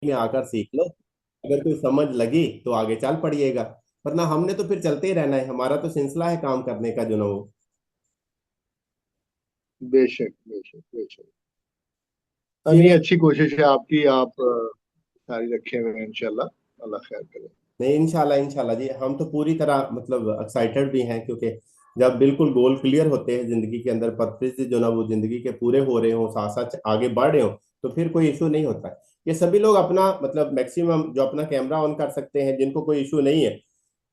में आकर सीख लो। अगर कोई समझ लगी तो आगे चल पड़िएगा, वरना हमने तो फिर चलते ही रहना है, हमारा तो सिलसिला है काम करने का जो ना वो। बेशक बेशक बेशक। नहीं, चलिए। अच्छी कोशिश है आपकी, आप जारी रखे हुए हैं इंशाल्लाह। अल्लाह खैर करे। नहीं, इंशाल्लाह इंशाल्लाह जी, हम तो पूरी तरह मतलब एक्साइटेड भी हैं, क्योंकि जब बिल्कुल गोल क्लियर होते हैं जिंदगी के अंदर, पर्पस जो ना वो जिंदगी के पूरे हो रहे हो, साथ साथ आगे बढ़ रहे हो, तो फिर कोई इशू नहीं होता है। ये सभी लोग अपना मतलब मैक्सिमम जो अपना कैमरा ऑन कर सकते हैं, जिनको कोई इशू नहीं है,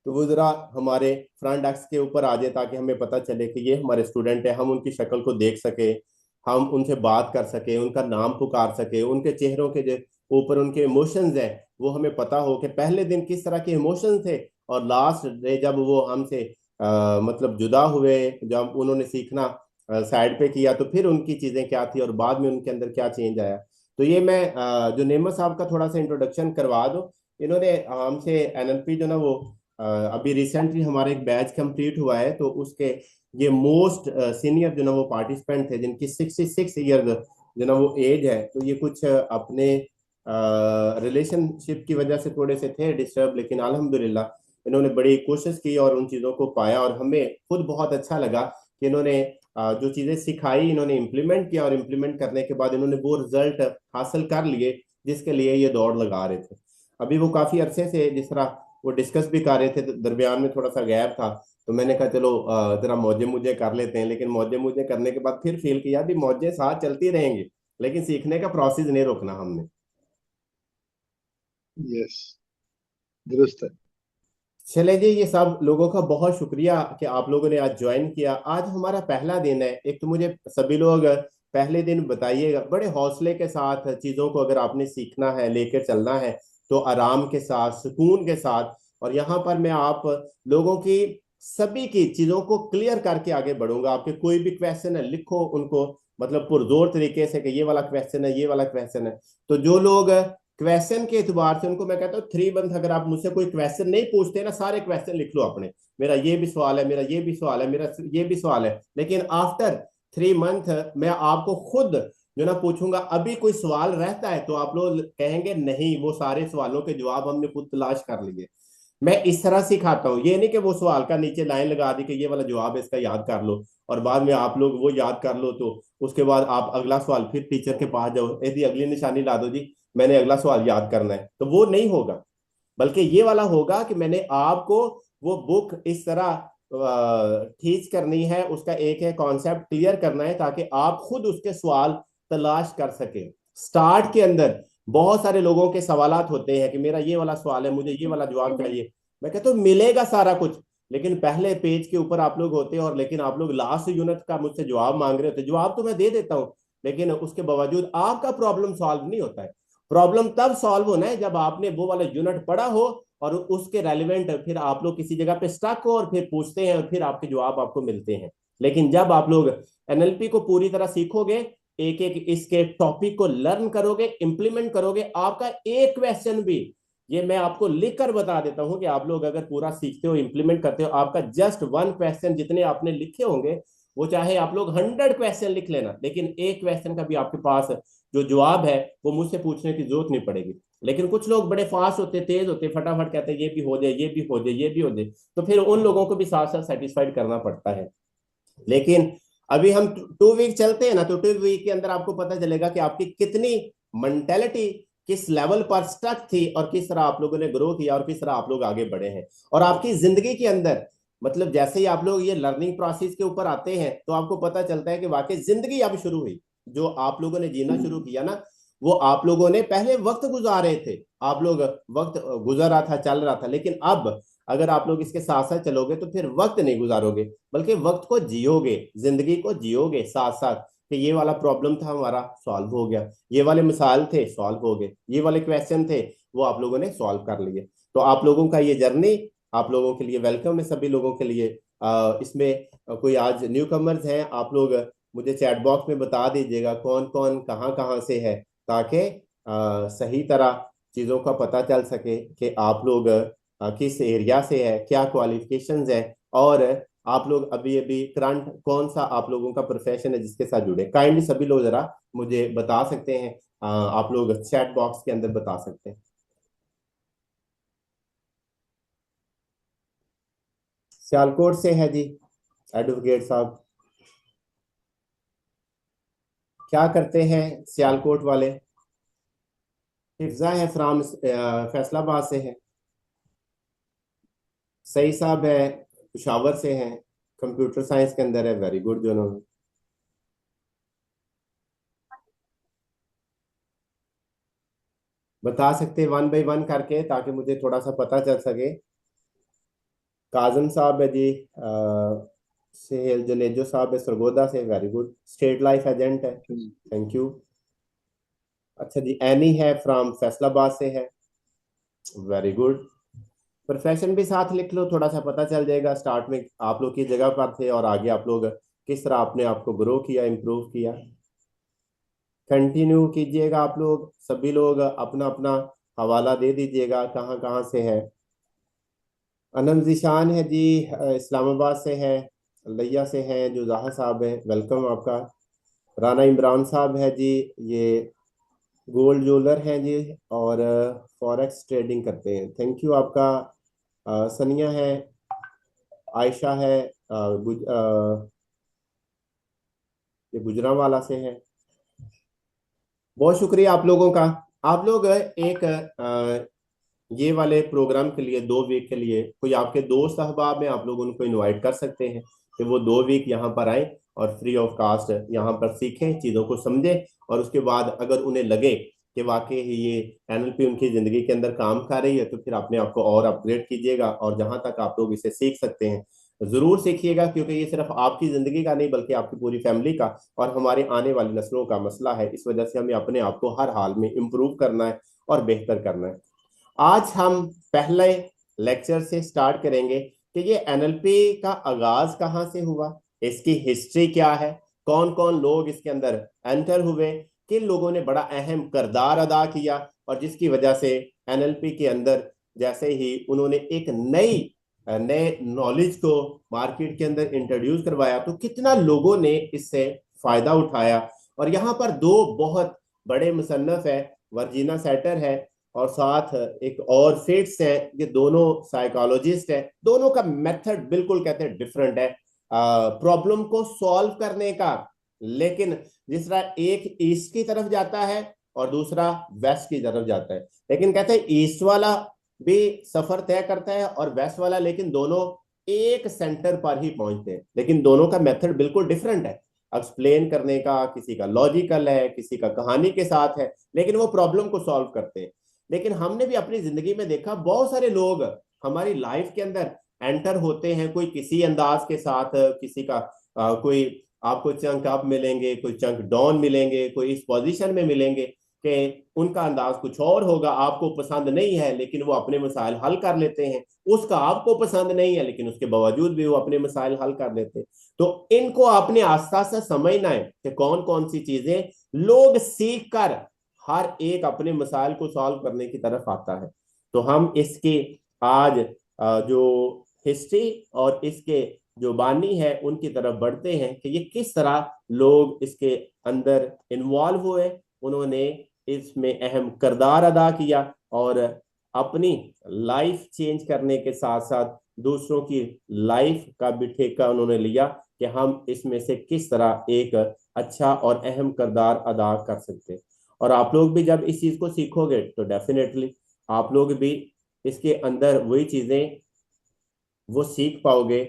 तो वो जरा हमारे फ्रंट डेस्क के ऊपर आ जाए, ताकि हमें पता चले कि ये हमारे स्टूडेंट है, हम उनकी शक्ल को देख सके, हम उनसे बात कर सके, उनका नाम पुकार सके, उनके चेहरों के जो ऊपर उनके इमोशंस है वो हमें पता हो कि पहले दिन किस तरह के इमोशंस थे, और लास्ट डे जब वो हमसे मतलब जुदा हुए, जब उन्होंने सीखना साइड पे किया, तो फिर उनकी चीजें क्या थी और बाद में उनके अंदर क्या चेंज आया। तो ये मैं जो नेमत साहब का थोड़ा सा इंट्रोडक्शन करवा दूं। इन्होंने हमसे एनएलपी जो ना वो अभी रिसेंटली हमारा एक बैच कंप्लीट हुआ है, तो उसके ये मोस्ट सीनियर जो ना वो पार्टिसिपेंट थे, जिनकी 66 ईयर जो ना वो एज है। तो ये कुछ अपने रिलेशनशिप की वजह से थोड़े से थे डिस्टर्ब, लेकिन अल्हम्दुलिल्लाह इन्होंने बड़ी कोशिश की और उन चीज़ों को पाया, और हमें खुद बहुत अच्छा लगा कि इन्होंने जो चीज़ें सिखाई इन्होंने इम्प्लीमेंट किया, और इम्प्लीमेंट करने के बाद इन्होंने वो रिजल्ट हासिल कर लिए जिसके लिए ये दौड़ लगा रहे थे। अभी वो काफ़ी अरसे से जिस तरह वो डिस्कस भी कर रहे थे, तो दरमियान में थोड़ा सा गैप था, तो मैंने कहा चलो जरा मौजे मुझे कर लेते हैं, लेकिन मौजे मुझे करने के बाद फिर फील किया भी मौजे साथ चलती रहेंगी, लेकिन सीखने का प्रोसेस नहीं रोकना हमने। यस, दुरुस्त है। चले जी, ये सब लोगों का बहुत शुक्रिया कि आप लोगों ने आज ज्वाइन किया। आज हमारा पहला दिन है। एक तो मुझे सभी लोग पहले दिन बताइएगा, बड़े हौसले के साथ चीज़ों को अगर आपने सीखना है, लेकर चलना है, तो आराम के साथ, सुकून के साथ। और यहाँ पर मैं आप लोगों की सभी की चीज़ों को क्लियर करके आगे बढ़ूंगा। आपके कोई भी क्वेश्चन है, लिखो उनको, मतलब पुरजोर तरीके से कि ये वाला क्वेश्चन है, ये वाला क्वेश्चन है। तो जो लोग क्वेश्चन के एतबार से, उनको मैं कहता हूँ 3 मंथ, अगर आप मुझसे कोई क्वेश्चन नहीं पूछते ना, सारे क्वेश्चन लिख लो अपने। मेरा ये भी सवाल है, मेरा ये भी सवाल है, मेरा ये भी सवाल है, लेकिन आफ्टर 3 मंथ मैं आपको खुद जो ना पूछूंगा। अभी कोई सवाल रहता है तो आप लोग कहेंगे नहीं, वो सारे सवालों के जवाब हमने खुद तलाश कर लिए। मैं इस तरह सिखाता हूँ, ये नहीं कि वो सवाल का नीचे लाइन लगा दी कि ये वाला जवाब है, इसका याद कर लो, और बाद में आप लोग वो याद कर लो, तो उसके बाद आप अगला सवाल फिर टीचर के पास जाओ, यदि अगली निशानी ला दो जी, मैंने अगला सवाल याद करना है, तो वो नहीं होगा। बल्कि ये वाला होगा कि मैंने आपको वो बुक इस तरह टीच करनी है, उसका एक है कॉन्सेप्ट क्लियर करना है, ताकि आप खुद उसके सवाल तलाश कर सके। स्टार्ट के अंदर बहुत सारे लोगों के सवालात होते हैं कि मेरा ये वाला सवाल है, मुझे ये वाला जवाब चाहिए। मैं कहता हूँ मिलेगा सारा कुछ, लेकिन पहले पेज के ऊपर आप लोग होते हैं, और लेकिन आप लोग लास्ट यूनिट का मुझसे जवाब मांग रहे होते। जवाब तो मैं दे देता हूँ, लेकिन उसके बावजूद आपका प्रॉब्लम सॉल्व नहीं होता है। प्रॉब्लम तब सॉल्व होना है जब आपने वो वाला यूनिट पढ़ा हो, और उसके रेलिवेंट फिर आप लोग किसी जगह पे स्टक हो, और फिर पूछते हैं, और फिर आपके जवाब आपको मिलते हैं। लेकिन जब आप लोग एनएलपी को पूरी तरह सीखोगे, एक एक इसके टॉपिक को लर्न करोगे, इंप्लीमेंट करोगे, आपका एक क्वेश्चन भी, ये मैं आपको लिख कर बता देता हूं कि आप लोग अगर पूरा सीखते हो, इंप्लीमेंट करते हो, आपका जस्ट 1 क्वेश्चन जितने आपने लिखे होंगे, वो चाहे आप लोग 100 क्वेश्चन लिख लेना, लेकिन एक क्वेश्चन का भी आपके पास जो जवाब है वो मुझसे पूछने की जरूरत नहीं पड़ेगी। लेकिन कुछ लोग बड़े फास्ट होते, तेज होते, फटाफट कहते हैं ये भी हो जाए, ये भी हो जाए, ये भी हो जाए, तो फिर उन लोगों को भी साथ साथ सेटिस्फाइड करना पड़ता है। लेकिन अभी हम 2 वीक चलते हैं ना, तो 2 वीक के अंदर आपको पता चलेगा कि आपकी कितनी मेंटेलिटी किस लेवल पर स्टक थी, और किस तरह आप लोगों ने ग्रो किया, और किस तरह आप लोग आगे बढ़े हैं। और आपकी जिंदगी के अंदर मतलब जैसे ही आप लोग ये लर्निंग प्रोसेस के ऊपर आते हैं, तो आपको पता चलता है कि वाकई जिंदगी अब शुरू हुई। जो आप लोगों ने जीना शुरू किया ना, वो आप लोगों ने पहले वक्त गुजारे थे, आप लोग वक्त गुजर रहा था, चल रहा था, लेकिन अब अगर आप लोग इसके साथ साथ चलोगे, तो फिर वक्त नहीं गुजारोगे, बल्कि वक्त को जियोगे, जिंदगी को जियोगे साथ साथ। कि ये वाला प्रॉब्लम था हमारा, सॉल्व हो गया, ये वाले मिसाल थे, सॉल्व हो गए, ये वाले क्वेश्चन थे, वो आप लोगों ने सॉल्व कर लिए। तो आप लोगों का ये जर्नी आप लोगों के लिए वेलकम है, सभी लोगों के लिए। इसमें कोई आज न्यू कमर्स हैं, आप लोग मुझे चैट बॉक्स में बता दीजिएगा कौन कौन कहाँ कहाँ से है, ताकि सही तरह चीज़ों का पता चल सके कि आप लोग किस एरिया से है, क्या क्वालिफिकेशंस है, और आप लोग अभी अभी करंट कौन सा आप लोगों का प्रोफेशन है जिसके साथ जुड़े, काइंडली सभी लोग जरा मुझे बता सकते हैं। आप लोग चैट बॉक्स के अंदर बता सकते हैं। सियालकोट से है जी एडवोकेट साहब, क्या करते हैं सियालकोट वाले? हिफ्जा है फ्राम फैसलाबाद से है। सही साहब है पिशावर से हैं, कंप्यूटर साइंस के अंदर है, वेरी गुड दोनों। बता सकते वन बाय वन करके ताकि मुझे थोड़ा सा पता चल सके। काजम साहब है जी सेहल जनेजो साहब है सरगोदा से, very good, state life agent है, थैंक यू। अच्छा जी, एनी है फ्रॉम फैसलाबाद से है, वेरी गुड। प्रोफेशन भी साथ लिख लो, थोड़ा सा पता चल जाएगा स्टार्ट में आप लोग की जगह पर थे और आगे आप लोग किस तरह अपने आप को ग्रो किया, इम्प्रूव किया। कंटिन्यू कीजिएगा आप लोग, सभी लोग अपना अपना हवाला दे दीजिएगा कहाँ कहाँ से है। अनम जिशान है जी इस्लामाबाद से है, लिया से है, जो जहा साहब है वेलकम आपका। राना इमरान साहब है जी, ये गोल्ड ज्वेलर हैं जी और फॉरेक्स ट्रेडिंग करते हैं, थैंक यू आपका। सनिया है, आयशा है, ये गुजरांवाला से है। बहुत शुक्रिया आप लोगों का। आप लोग एक ये वाले प्रोग्राम के लिए 2 वीक के लिए कोई आपके दोस्त अहबाब में आप लोग उनको इनवाइट कर सकते हैं कि वो 2 वीक यहाँ पर आए और फ्री ऑफ कास्ट यहाँ पर सीखें, चीज़ों को समझें, और उसके बाद अगर उन्हें लगे कि वाकई ही ये एनएलपी उनकी ज़िंदगी के अंदर काम कर रही है तो फिर अपने आप को और अपग्रेड कीजिएगा, और जहाँ तक आप लोग इसे सीख सकते हैं ज़रूर सीखिएगा, क्योंकि ये सिर्फ आपकी ज़िंदगी का नहीं बल्कि आपकी पूरी फैमिली का और हमारे आने वाली नस्लों का मसला है। इस वजह से हमें अपने आप को हर हाल में इम्प्रूव करना है और बेहतर करना है। आज हम पहले लेक्चर से स्टार्ट करेंगे कि ये एनएलपी का आगाज कहाँ से हुआ, इसकी हिस्ट्री क्या है, कौन कौन लोग इसके अंदर एंटर हुए, किन लोगों ने बड़ा अहम किरदार अदा किया, और जिसकी वजह से एनएलपी के अंदर जैसे ही उन्होंने एक नए नॉलेज को मार्केट के अंदर इंट्रोड्यूस करवाया तो कितना लोगों ने इससे फायदा उठाया। और यहाँ पर दो बहुत बड़े मुसन्नफ है, वर्जीना सेटर है और साथ एक और फेट्स है, ये दोनों साइकोलॉजिस्ट है, दोनों का मेथड बिल्कुल कहते हैं डिफरेंट है प्रॉब्लम को सॉल्व करने का। लेकिन जिस तरह एक ईस्ट की तरफ जाता है और दूसरा वेस्ट की तरफ जाता है, लेकिन कहते हैं ईस्ट वाला भी सफर तय करता है और वेस्ट वाला, लेकिन दोनों एक सेंटर पर ही पहुंचते हैं, लेकिन दोनों का मेथड बिल्कुल डिफरेंट है एक्सप्लेन करने का। किसी का लॉजिकल है, किसी का कहानी के साथ है, लेकिन वो प्रॉब्लम को सॉल्व करते हैं। लेकिन हमने भी अपनी जिंदगी में देखा बहुत सारे लोग हमारी लाइफ के अंदर एंटर होते हैं, कोई किसी अंदाज के साथ, किसी का कोई आपको चंक अप मिलेंगे, कोई चंक डाउन मिलेंगे, कोई इस पोजीशन में मिलेंगे कि उनका अंदाज कुछ और होगा, आपको पसंद नहीं है लेकिन वो अपने मसाइल हल कर लेते हैं, उसका आपको पसंद नहीं है लेकिन उसके बावजूद भी वो अपने मसाइल हल कर लेते हैं। तो इनको आपने आस्ता आस्ता समझना है कि कौन कौन सी चीजें लोग सीख कर हर एक अपने मसाइल को सॉल्व करने की तरफ आता है। तो हम इसके आज जो हिस्ट्री और इसके जो बानी है उनकी तरफ बढ़ते हैं कि ये किस तरह लोग इसके अंदर इन्वॉल्व हुए, उन्होंने इसमें अहम किरदार अदा किया और अपनी लाइफ चेंज करने के साथ साथ दूसरों की लाइफ का भी ठेका उन्होंने लिया कि हम इसमें से किस तरह एक अच्छा और अहम किरदार अदा कर सकते हैं। और आप लोग भी जब इस चीज को सीखोगे तो डेफिनेटली आप लोग भी इसके अंदर वही चीजें वो सीख पाओगे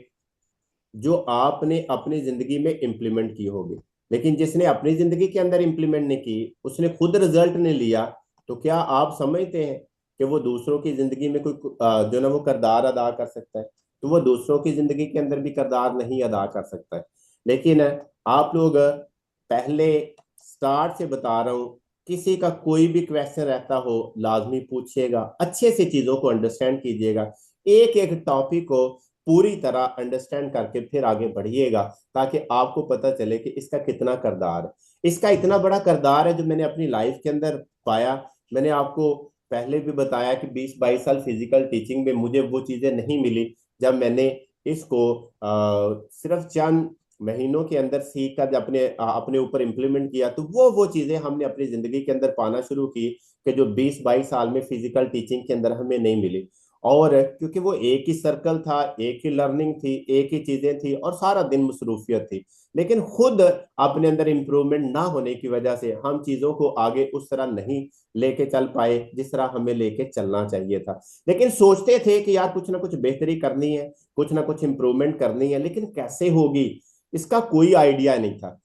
जो आपने अपनी जिंदगी में इंप्लीमेंट की होगी। लेकिन जिसने अपनी जिंदगी के अंदर इंप्लीमेंट नहीं की, उसने खुद रिजल्ट नहीं लिया, तो क्या आप समझते हैं कि वो दूसरों की जिंदगी में कोई जो ना वो किरदार अदा कर सकता है? तो वो दूसरों की जिंदगी के अंदर भी किरदार नहीं अदा कर सकता है। लेकिन आप लोग पहले स्टार्ट से बता रहा हूँ, किसी का कोई भी क्वेश्चन रहता हो लाजमी पूछिएगा, अच्छे से चीजों को अंडरस्टैंड कीजिएगा, एक एक टॉपिक को पूरी तरह अंडरस्टैंड करके फिर आगे बढ़िएगा, ताकि आपको पता चले कि इसका कितना किरदार है। इसका इतना बड़ा किरदार है जो मैंने अपनी लाइफ के अंदर पाया। मैंने आपको पहले भी बताया कि 20-22 साल फिजिकल टीचिंग में मुझे वो चीजें नहीं मिली जब मैंने इसको सिर्फ चंद महीनों के अंदर सीख कर अपने अपने ऊपर इम्प्लीमेंट किया, तो वो चीजें हमने अपनी जिंदगी के अंदर पाना शुरू की कि जो 20-22 साल में फिजिकल टीचिंग के अंदर हमें नहीं मिली। और क्योंकि वो एक ही सर्कल था, एक ही लर्निंग थी, एक ही चीजें थी और सारा दिन मसरूफियत थी, लेकिन खुद अपने अंदर इम्प्रूवमेंट ना होने की वजह से हम चीजों को आगे उस तरह नहीं लेके चल पाए जिस तरह हमें लेके चलना चाहिए था। लेकिन सोचते थे कि यार कुछ ना कुछ बेहतरी करनी है, कुछ ना कुछ इम्प्रूवमेंट करनी है, लेकिन कैसे होगी इसका कोई आइडिया नहीं था।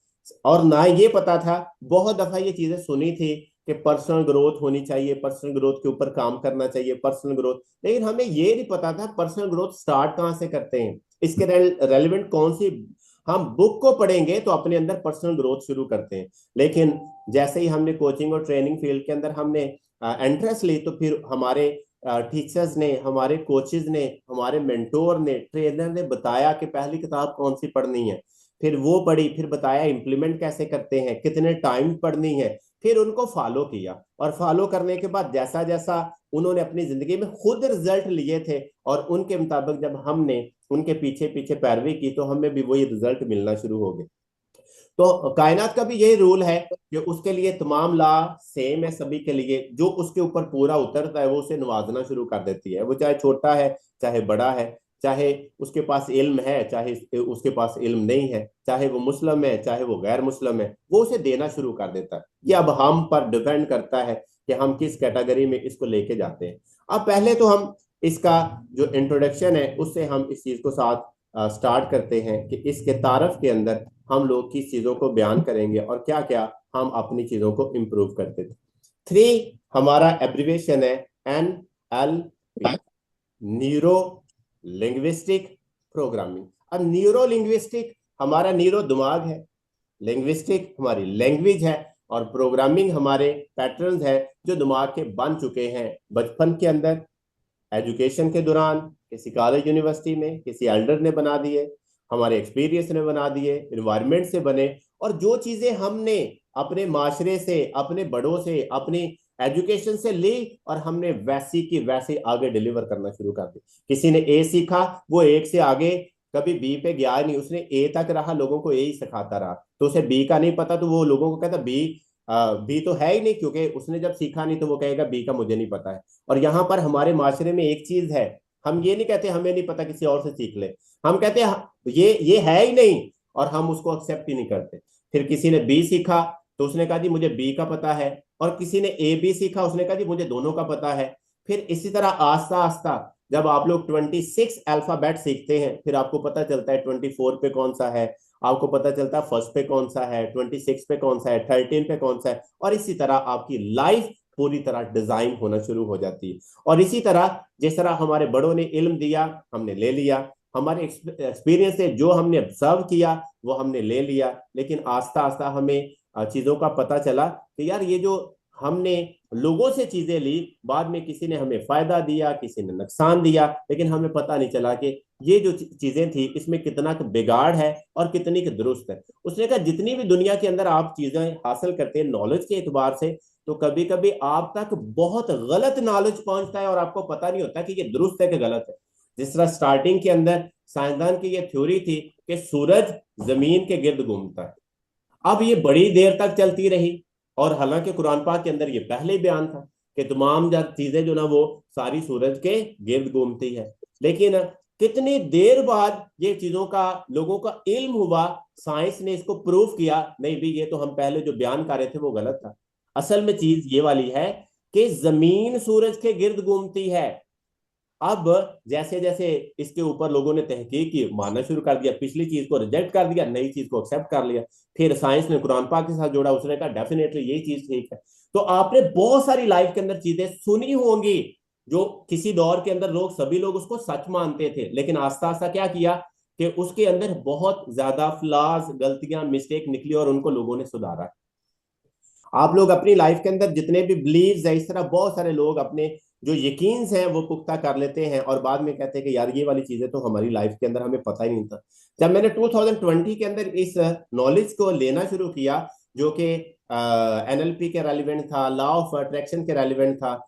और ना ये पता था, बहुत दफा ये चीजें सुनी थी कि पर्सनल ग्रोथ होनी चाहिए, पर्सनल ग्रोथ के ऊपर काम करना चाहिए, पर्सनल ग्रोथ, लेकिन हमें ये नहीं पता था पर्सनल ग्रोथ स्टार्ट कहाँ से करते हैं, इसके रेलिवेंट कौन सी हम बुक को पढ़ेंगे तो अपने अंदर पर्सनल ग्रोथ शुरू करते हैं। लेकिन जैसे ही हमने कोचिंग और ट्रेनिंग फील्ड के अंदर हमने एंट्रेंस ली, तो फिर हमारे टीचर्स ने, हमारे कोचेज ने, हमारे मेंटोर ने, ट्रेनर ने बताया कि पहली किताब कौन सी पढ़नी है, फिर वो पढ़ी, फिर बताया इम्प्लीमेंट कैसे करते हैं, कितने टाइम पढ़नी है, फिर उनको फॉलो किया। और फॉलो करने के बाद जैसा जैसा उन्होंने अपनी जिंदगी में खुद रिजल्ट लिए थे और उनके मुताबिक जब हमने उनके पीछे पीछे पैरवी की, तो हमें भी वही रिजल्ट मिलना शुरू हो गए। तो कायनात का भी यही रूल है कि उसके लिए तमाम ला सेम है सभी के लिए, जो उसके ऊपर पूरा उतरता है वो उसे नवाजना शुरू कर देती है, वो चाहे छोटा है चाहे बड़ा है, चाहे उसके पास इल्म है चाहे उसके पास इल्म नहीं है, चाहे वो मुस्लिम है चाहे वो गैर मुस्लिम है, वो उसे देना शुरू कर देता है। ये अब हम पर डिपेंड करता है कि हम किस कैटेगरी में इसको लेके जाते हैं। अब पहले तो हम इसका जो इंट्रोडक्शन है उससे हम इस चीज को साथ स्टार्ट करते हैं कि इसके तारफ के अंदर हम लोग किस चीजों को बयान करेंगे और क्या क्या हम अपनी चीजों को इम्प्रूव करते थे। 3 हमारा एब्रिवेशन है NLP, न्यूरो लिंग्विस्टिक प्रोग्रामिंग। अब न्यूरो लिंग्विस्टिक, हमारा न्यूरो दिमाग है, लिंग्विस्टिक हमारी लैंग्वेज है, और प्रोग्रामिंग हमारे पैटर्न्स है जो दिमाग के बन चुके हैं बचपन के अंदर, एजुकेशन के दौरान, किसी कॉलेज यूनिवर्सिटी में किसी एल्डर ने बना दिए, हमारे एक्सपीरियंस ने बना दिए, इन्वायरमेंट से बने, और जो चीजें हमने अपने माशरे से, अपने बड़ों से, अपनी एजुकेशन से ली और हमने वैसी की वैसे आगे डिलीवर करना शुरू कर दी। किसी ने ए सीखा, वो एक से आगे कभी बी पे गया नहीं, उसने ए तक रहा, लोगों को ए ही सिखाता रहा, तो उसे बी का नहीं पता, तो वो लोगों को कहता बी बी तो है ही नहीं, क्योंकि उसने जब सीखा नहीं तो वो कहेगा बी का मुझे नहीं पता है। और यहाँ पर हमारे माशरे में एक चीज है, हम ये नहीं कहते हमें नहीं पता किसी और से सीख ले, हम कहते हैं ये है ही नहीं, और हम उसको एक्सेप्ट ही नहीं करते। फिर किसी ने बी सीखा तो उसने कहा जी मुझे बी का पता है, और किसी ने ए बी सीखा, उसने कहा जी मुझे दोनों का पता है। फिर इसी तरह आस्ता आस्ता जब आप लोग 26 अल्फाबेट सीखते हैं, फिर आपको पता चलता है 24 पे कौन सा है, आपको पता चलता है फर्स्ट पे कौन सा है, 26 पे कौन सा है, 13 पे कौन सा है, और इसी तरह आपकी लाइफ पूरी तरह डिजाइन होना शुरू हो जाती है। और इसी तरह जिस तरह हमारे बड़ों ने इल्म दिया हमने ले लिया, हमारे एक्सपीरियंस से जो हमने ऑब्जर्व किया वो हमने ले लिया, लेकिन आस्ता आस्ता हमें चीजों का पता चला कि यार ये जो हमने लोगों से चीजें ली, बाद में किसी ने हमें फायदा दिया, किसी ने नुकसान दिया, लेकिन हमें पता नहीं चला कि ये जो चीजें थी इसमें कितना बिगाड़ है और कितनी दुरुस्त है। उसने कहा जितनी भी दुनिया के अंदर आप चीजें हासिल करते हैं नॉलेज के एतबार से, तो कभी कभी आप तक बहुत गलत नॉलेज पहुंचता है और आपको पता नहीं होता कि ये दुरुस्त है कि गलत है। जिस तरह स्टार्टिंग के अंदर साइंसदान की ये थ्योरी थी कि सूरज जमीन के गिर्द घूमता है, अब ये बड़ी देर तक चलती रही, और हालांकि कुरान पाक के अंदर ये पहले ही बयान था कि तमाम चीजें जो ना वो सारी सूरज के गिर्द घूमती है। लेकिन कितनी देर बाद ये चीजों का लोगों का इल्म हुआ, साइंस ने इसको प्रूव किया, नहीं भी ये तो हम पहले जो बयान कर रहे थे वो गलत था। असल में चीज ये वाली है कि जमीन सूरज के गिर्द घूमती है। अब जैसे जैसे इसके ऊपर लोगों ने तहकीक की, मानना शुरू कर दिया, पिछली चीज को रिजेक्ट कर दिया, नई चीज को एक्सेप्ट कर लिया, फिर साइंस ने कुरान पाक के साथ जोड़ा, उसने कहा डेफिनेटली यही चीज ठीक है। तो आपने बहुत सारी लाइफ के अंदर चीजें सुनी होंगी जो किसी दौर के अंदर लोग सभी लोग उसको सच मानते थे, लेकिन आस्ता आस्ता क्या किया कि उसके अंदर बहुत ज्यादा फ्लॉज, गलतियां, मिस्टेक निकली और उनको लोगों ने सुधारा। आप लोग अपनी लाइफ के अंदर जितने भी बिलीव्स है, इस तरह बहुत सारे लोग अपने जो यकीन हैं वो पुख्ता कर लेते हैं और बाद में कहते हैं कि यार ये वाली चीजें तो हमारी लाइफ के अंदर हमें पता ही नहीं था। जब मैंने 2020 के अंदर इस नॉलेज को लेना शुरू किया जो कि NLP के रेलिवेंट था, लॉ ऑफ अट्रैक्शन के रेलिवेंट था,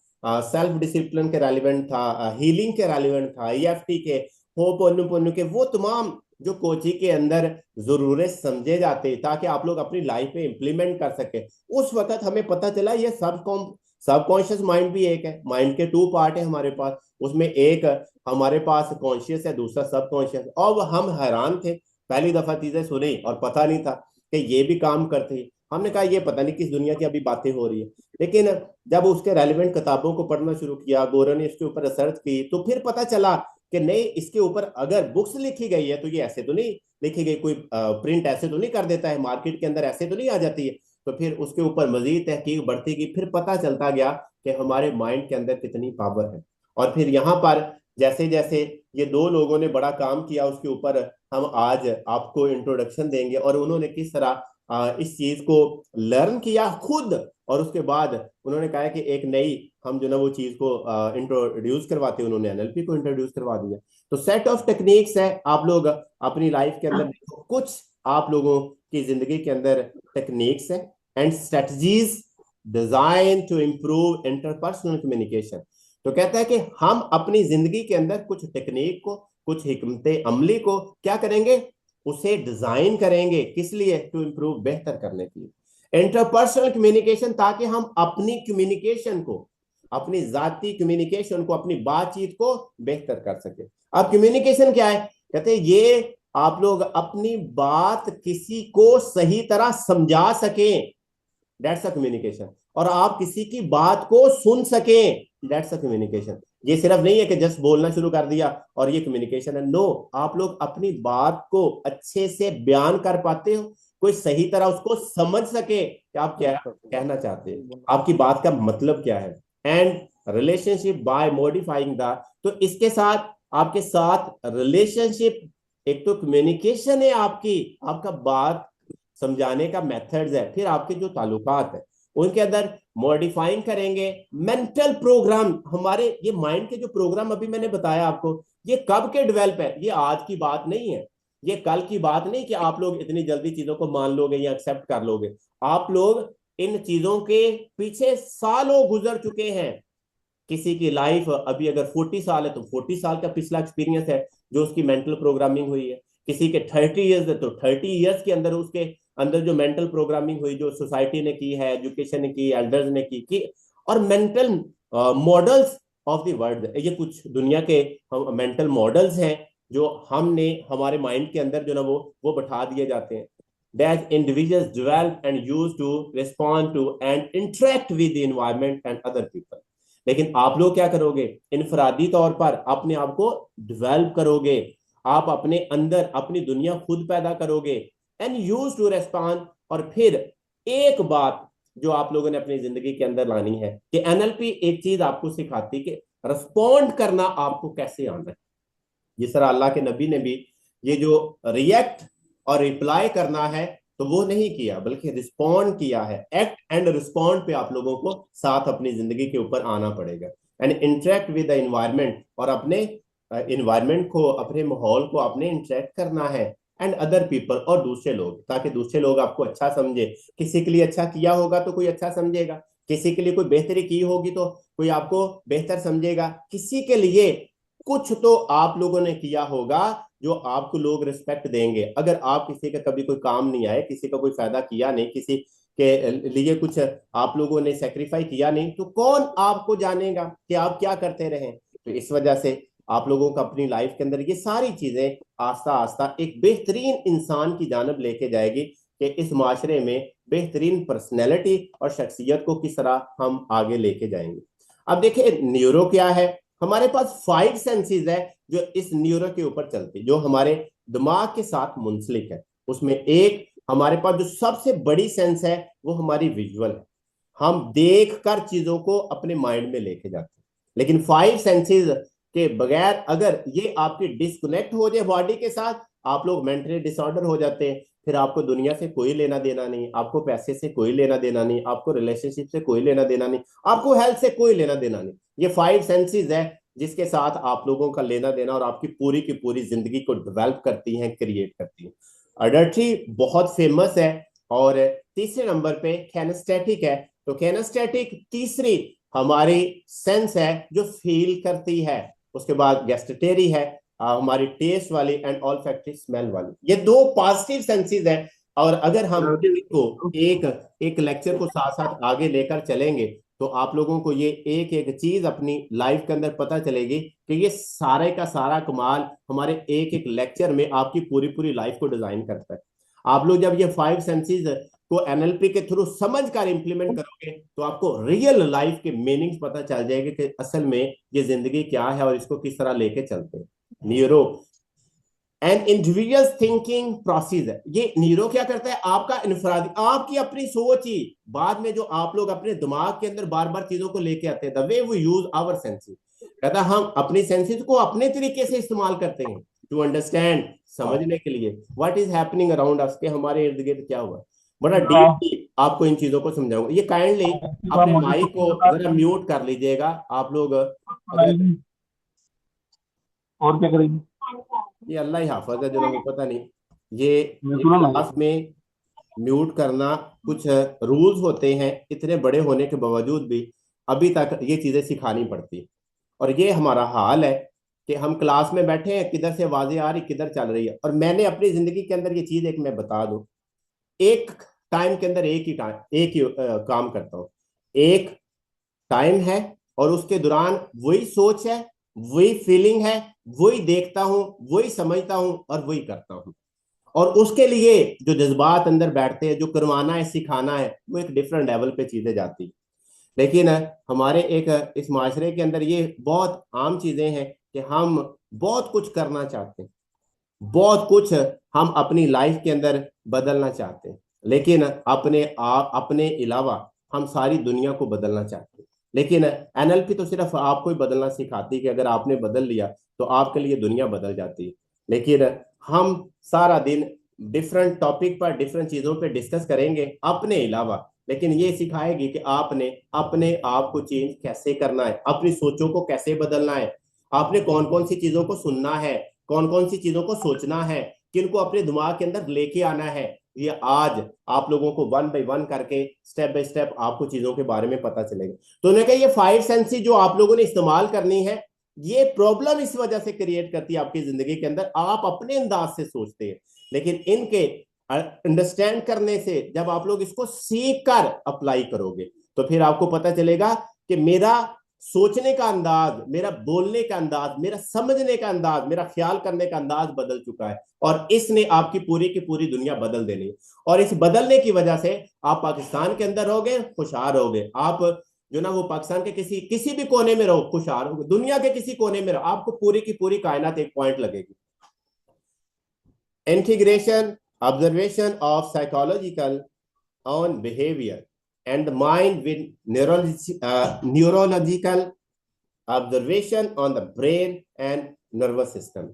सेल्फ डिसिप्लिन के रेलिवेंट था, हीलिंग के रेलिवेंट था, EFT के, हो पोन्नू पोन्नू के वो तमाम जो कोची के अंदर जरूरत समझे जाते ताकि आप लोग अपनी लाइफ में इंप्लीमेंट कर सके, उस वक्त हमें पता चला ये सबकॉन्शियस माइंड भी एक है। माइंड के टू पार्ट है हमारे पास, उसमें एक हमारे पास कॉन्शियस है, दूसरा सबकॉन्शियस। और हम हैरान थे, पहली दफा चीजें सुनी और पता नहीं था कि ये भी काम करते हैं। हमने कहा ये पता नहीं किस दुनिया की अभी बातें हो रही है। लेकिन जब उसके रेलिवेंट किताबों को पढ़ना शुरू किया, गोरा ने इसके ऊपर रिसर्च की, तो फिर पता चला कि नहीं, इसके ऊपर अगर बुक्स लिखी गई है तो ये ऐसे तो नहीं लिखी गई, कोई प्रिंट ऐसे तो नहीं कर देता है, मार्केट के अंदर ऐसे तो नहीं आ जाती है। तो फिर उसके ऊपर मजीद तहकीक बढ़ती गई, फिर पता चलता गया कि हमारे माइंड के अंदर कितनी पावर है। और फिर यहाँ पर जैसे जैसे ये दो लोगों ने बड़ा काम किया उसके ऊपर, हम आज आपको इंट्रोडक्शन देंगे और उन्होंने किस तरह इस चीज को लर्न किया खुद, और उसके बाद उन्होंने कहा कि एक नई हम जो ना वो चीज को इंट्रोड्यूस करवाते हैं, उन्होंने एनएलपी को इंट्रोड्यूस करवा दिया। तो सेट ऑफ टेक्निक्स है, आप लोग अपनी लाइफ के अंदर देखो, कुछ आप लोगों की जिंदगी के अंदर टेक्निक्स है and strategies design to improve interpersonal communication. तो कहता है कि हम अपनी जिंदगी के अंदर कुछ टेक्निक को, कुछ हिकमत अमली को क्या करेंगे, उसे डिजाइन करेंगे, किस लिए, टू इंप्रूव, बेहतर करने के लिए इंटरपर्सनल कम्युनिकेशन, ताकि हम अपनी कम्युनिकेशन को, अपनी जाती कम्युनिकेशन को, अपनी बातचीत को बेहतर कर सके। अब कम्युनिकेशन क्या है, कहते हैं ये आप लोग अपनी बात किसी को सही तरह समझा सकें, दैट्स अ कम्युनिकेशन। और आप किसी की बात को सुन सकें, दैट्स अ कम्युनिकेशन। ये सिर्फ नहीं है कि जस्ट बोलना शुरू कर दिया और ये कम्युनिकेशन है, नो। आप लोग अपनी बात को अच्छे से बयान कर पाते हो, कोई सही तरह उसको समझ सके कि आप क्या कहना चाहते हैं, आपकी बात का मतलब क्या है। And relationship by modifying the, तो इसके साथ आपके साथ रिलेशनशिप, एक तो कम्युनिकेशन है आपकी, आपका बात समझाने का मेथड्स है, फिर आपके जो ताल्लुकात है उनके अंदर मॉडिफाइंग करेंगे मेंटल प्रोग्राम। हमारे ये माइंड के जो प्रोग्राम अभी मैंने बताया आपको, ये कब के डेवलप है, ये आज की बात नहीं है, ये कल की बात नहीं कि आप लोग इतनी जल्दी चीजों को मान लोगे या एक्सेप्ट कर लोगे। आप लोग इन चीजों के पीछे सालों गुजर चुके हैं। किसी की लाइफ अभी अगर 40 साल है तो 40 साल का पिछला एक्सपीरियंस है जो उसकी मेंटल प्रोग्रामिंग हुई है। किसी के 30 ईयर्स है तो 30 ईयर्स के अंदर उसके अंदर जो मेंटल प्रोग्रामिंग हुई, जो सोसाइटी ने की है, एजुकेशन ने की, एल्डर्स ने की। और mental models of the world, ये कुछ दुनिया के मेंटल मॉडल्स हैं जो हमने हमारे माइंड के अंदर जो ना वो बैठा दिए जाते हैं। that individuals develop and use to respond to and interact with the environment and other people। लेकिन आप लोग क्या करोगे, इनफरादी तौर पर अपने आप को डेवलप करोगे, आप अपने अंदर अपनी दुनिया खुद पैदा करोगे एंड यूज टू रेस्पॉन्ड। और फिर एक बात जो आप लोगों ने अपनी जिंदगी के अंदर लानी है कि एनएलपी एक चीज आपको सिखाती कि रिस्पॉन्ड करना आपको कैसे आना है। जिस तरह अल्लाह के नबी ने भी ये जो रिएक्ट और रिप्लाई करना है तो वो नहीं किया, बल्कि रिस्पॉन्ड किया है। एक्ट एंड रिस्पॉन्ड पे आप लोगों को साथ अपनी जिंदगी के ऊपर आना पड़ेगा and interact with the environment, और अपने इन्वायरमेंट को, अपने माहौल को आपने इंटरेक्ट करना है एंड अदर पीपल, और दूसरे लोग, ताकि दूसरे लोग आपको अच्छा समझे। किसी के लिए अच्छा किया होगा तो कोई अच्छा समझेगा, किसी के लिए कोई बेहतरी की होगी तो कोई आपको बेहतर समझेगा, किसी के लिए कुछ तो आप लोगों ने किया होगा जो आपको लोग रिस्पेक्ट देंगे। अगर आप किसी का कभी कोई काम नहीं आए, किसी का कोई फायदा किया नहीं, किसी के लिए कुछ आप लोगों ने सेक्रीफाई किया नहीं, तो कौन आपको जानेगा कि आप क्या करते रहे। तो इस वजह से आप लोगों को अपनी लाइफ के अंदर ये सारी चीजें आस्ता आस्ता एक बेहतरीन इंसान की जानब लेके जाएगी कि इस माशरे में बेहतरीन पर्सनैलिटी और शख्सियत को किस तरह हम आगे लेके जाएंगे। अब देखिए न्यूरो क्या है। हमारे पास 5 सेंसेस है जो इस न्यूरो के ऊपर चलती, जो हमारे दिमाग के साथ मुंसलिक है। उसमें एक हमारे पास जो सबसे बड़ी सेंस है वो हमारी विजुअल है, हम देख कर चीजों को अपने माइंड में लेके जाते हैं। लेकिन 5 सेंसेस के बगैर अगर ये आपकी डिस्कनेक्ट हो जाए बॉडी के साथ, आप लोग मेंटली डिसऑर्डर हो जाते हैं। फिर आपको दुनिया से कोई लेना देना नहीं, आपको पैसे से कोई लेना देना नहीं, आपको रिलेशनशिप से कोई लेना देना नहीं, आपको हेल्थ से कोई लेना देना नहीं। ये 5 सेंसेस है जिसके साथ आप लोगों का लेना देना और आपकी पूरी की पूरी जिंदगी को डेवलप करती हैं, क्रिएट करती हैं। अडल्ट्री बहुत फेमस है। और तीसरे नंबर पे कैनेस्थेटिक है। तो कैनेस्थेटिक तीसरी हमारी सेंस है जो फील करती है। उसके बाद गैस्टेटरी है, हमारी टेस्ट वाली एंड ऑल्फैक्टरी स्मेल वाली, ये दो पॉजिटिव सेंसेस हैं। और अगर हम इसको एक एक लेक्चर को साथ साथ आगे लेकर चलेंगे तो आप लोगों को ये एक एक चीज अपनी लाइफ के अंदर पता चलेगी कि ये सारे का सारा कमाल हमारे एक एक लेक्चर में आपकी पूरी पूरी लाइफ को डिजाइन करता है। आप लोग जब ये 5 सेंसेस को एनएलपी के थ्रू समझ कर इंप्लीमेंट करोगे तो आपको रियल लाइफ के मीनिंग्स पता चल जाएंगे कि असल में ये जिंदगी क्या है और इसको किस तरह लेके चलते हैं। Neuro and individual thinking process है। ये न्यूरो क्या करता है, आपका इनफरादी, आपकी अपनी सोच ही बाद में जो आप लोग अपने दिमाग के अंदर बार बार चीजों को लेके आते हैं, the way we use our senses, कहता हम अपनी सेंसेस को अपने तरीके से इस्तेमाल करते हैं टू अंडरस्टैंड, समझने के लिए what is happening around us, के हमारे इर्द गिर्द क्या हुआ। बड़ा डीपली आपको इन चीजों को समझाऊंगा। ये काइंडली अपने माइक को जरा म्यूट कर लीजिएगा आप लोग। अगर और क्या करेंगे? ये अल्लाह ही हाफिज है, जो पता नहीं ये क्लास में म्यूट करना कुछ रूल्स होते हैं, इतने बड़े होने के बावजूद भी अभी तक ये चीजें सिखानी पड़ती। और ये हमारा हाल है कि हम क्लास में बैठे हैं, किधर से आवाजें आ रही किधर चल रही है। और मैंने अपनी जिंदगी के अंदर ये चीज एक मैं बता दूं, एक टाइम के अंदर एक ही काम करता हूँ। एक टाइम है और उसके दौरान वही सोच है, वही फीलिंग है, वही देखता हूं, वही समझता हूं और वही करता हूं। और उसके लिए जो जज्बात अंदर बैठते हैं, जो करवाना है सिखाना है, वो एक डिफरेंट लेवल पे चीजें जाती। लेकिन हमारे एक इस माशरे के अंदर ये बहुत आम चीजें हैं कि हम बहुत कुछ करना चाहते हैं, बहुत कुछ हम अपनी लाइफ के अंदर बदलना चाहते हैं, लेकिन अपने अलावा हम सारी दुनिया को बदलना चाहते हैं। लेकिन एनएलपी तो सिर्फ आपको ही बदलना सिखाती है कि अगर आपने बदल लिया तो आपके लिए दुनिया बदल जाती है। लेकिन हम सारा दिन डिफरेंट टॉपिक पर डिफरेंट चीजों पे डिस्कस करेंगे अपने अलावा, लेकिन ये सिखाएगी कि आपने अपने आप को चेंज कैसे करना है, अपनी सोचों को कैसे बदलना है, आपने कौन कौन सी चीजों को सुनना है, कौन कौन सी चीजों को सोचना है, किनको अपने दिमाग के अंदर लेके आना है। ये आज आप लोगों को वन बाय वन करके स्टेप बाय स्टेप आपको चीजों के बारे में पता चलेगा। तो उन्होंने कहा ये 5 सेंसेस जो आप लोगों ने इस्तेमाल करनी है, ये प्रॉब्लम इस वजह से क्रिएट करती है आपकी जिंदगी के अंदर, आप अपने अंदाज से सोचते हैं, लेकिन इनके अंडरस्टैंड करने से जब आप लोग इसको सीख कर अप्लाई करोगे तो फिर आपको पता चलेगा कि मेरा सोचने का अंदाज, मेरा बोलने का अंदाज, मेरा समझने का अंदाज, मेरा ख्याल करने का अंदाज बदल चुका है और इसने आपकी पूरी की पूरी दुनिया बदल देनी है। और इस बदलने की वजह से आप पाकिस्तान के अंदर रहोगे खुशहाल रहोगे, आप जो ना वो पाकिस्तान के किसी भी कोने में रहो खुशहाल रहोगे, दुनिया के किसी कोने में रहो आपको पूरी की पूरी कायनात एक पॉइंट लगेगी। Integration observation of psychological on behavior and the mind with neurological observation on the brain and nervous system।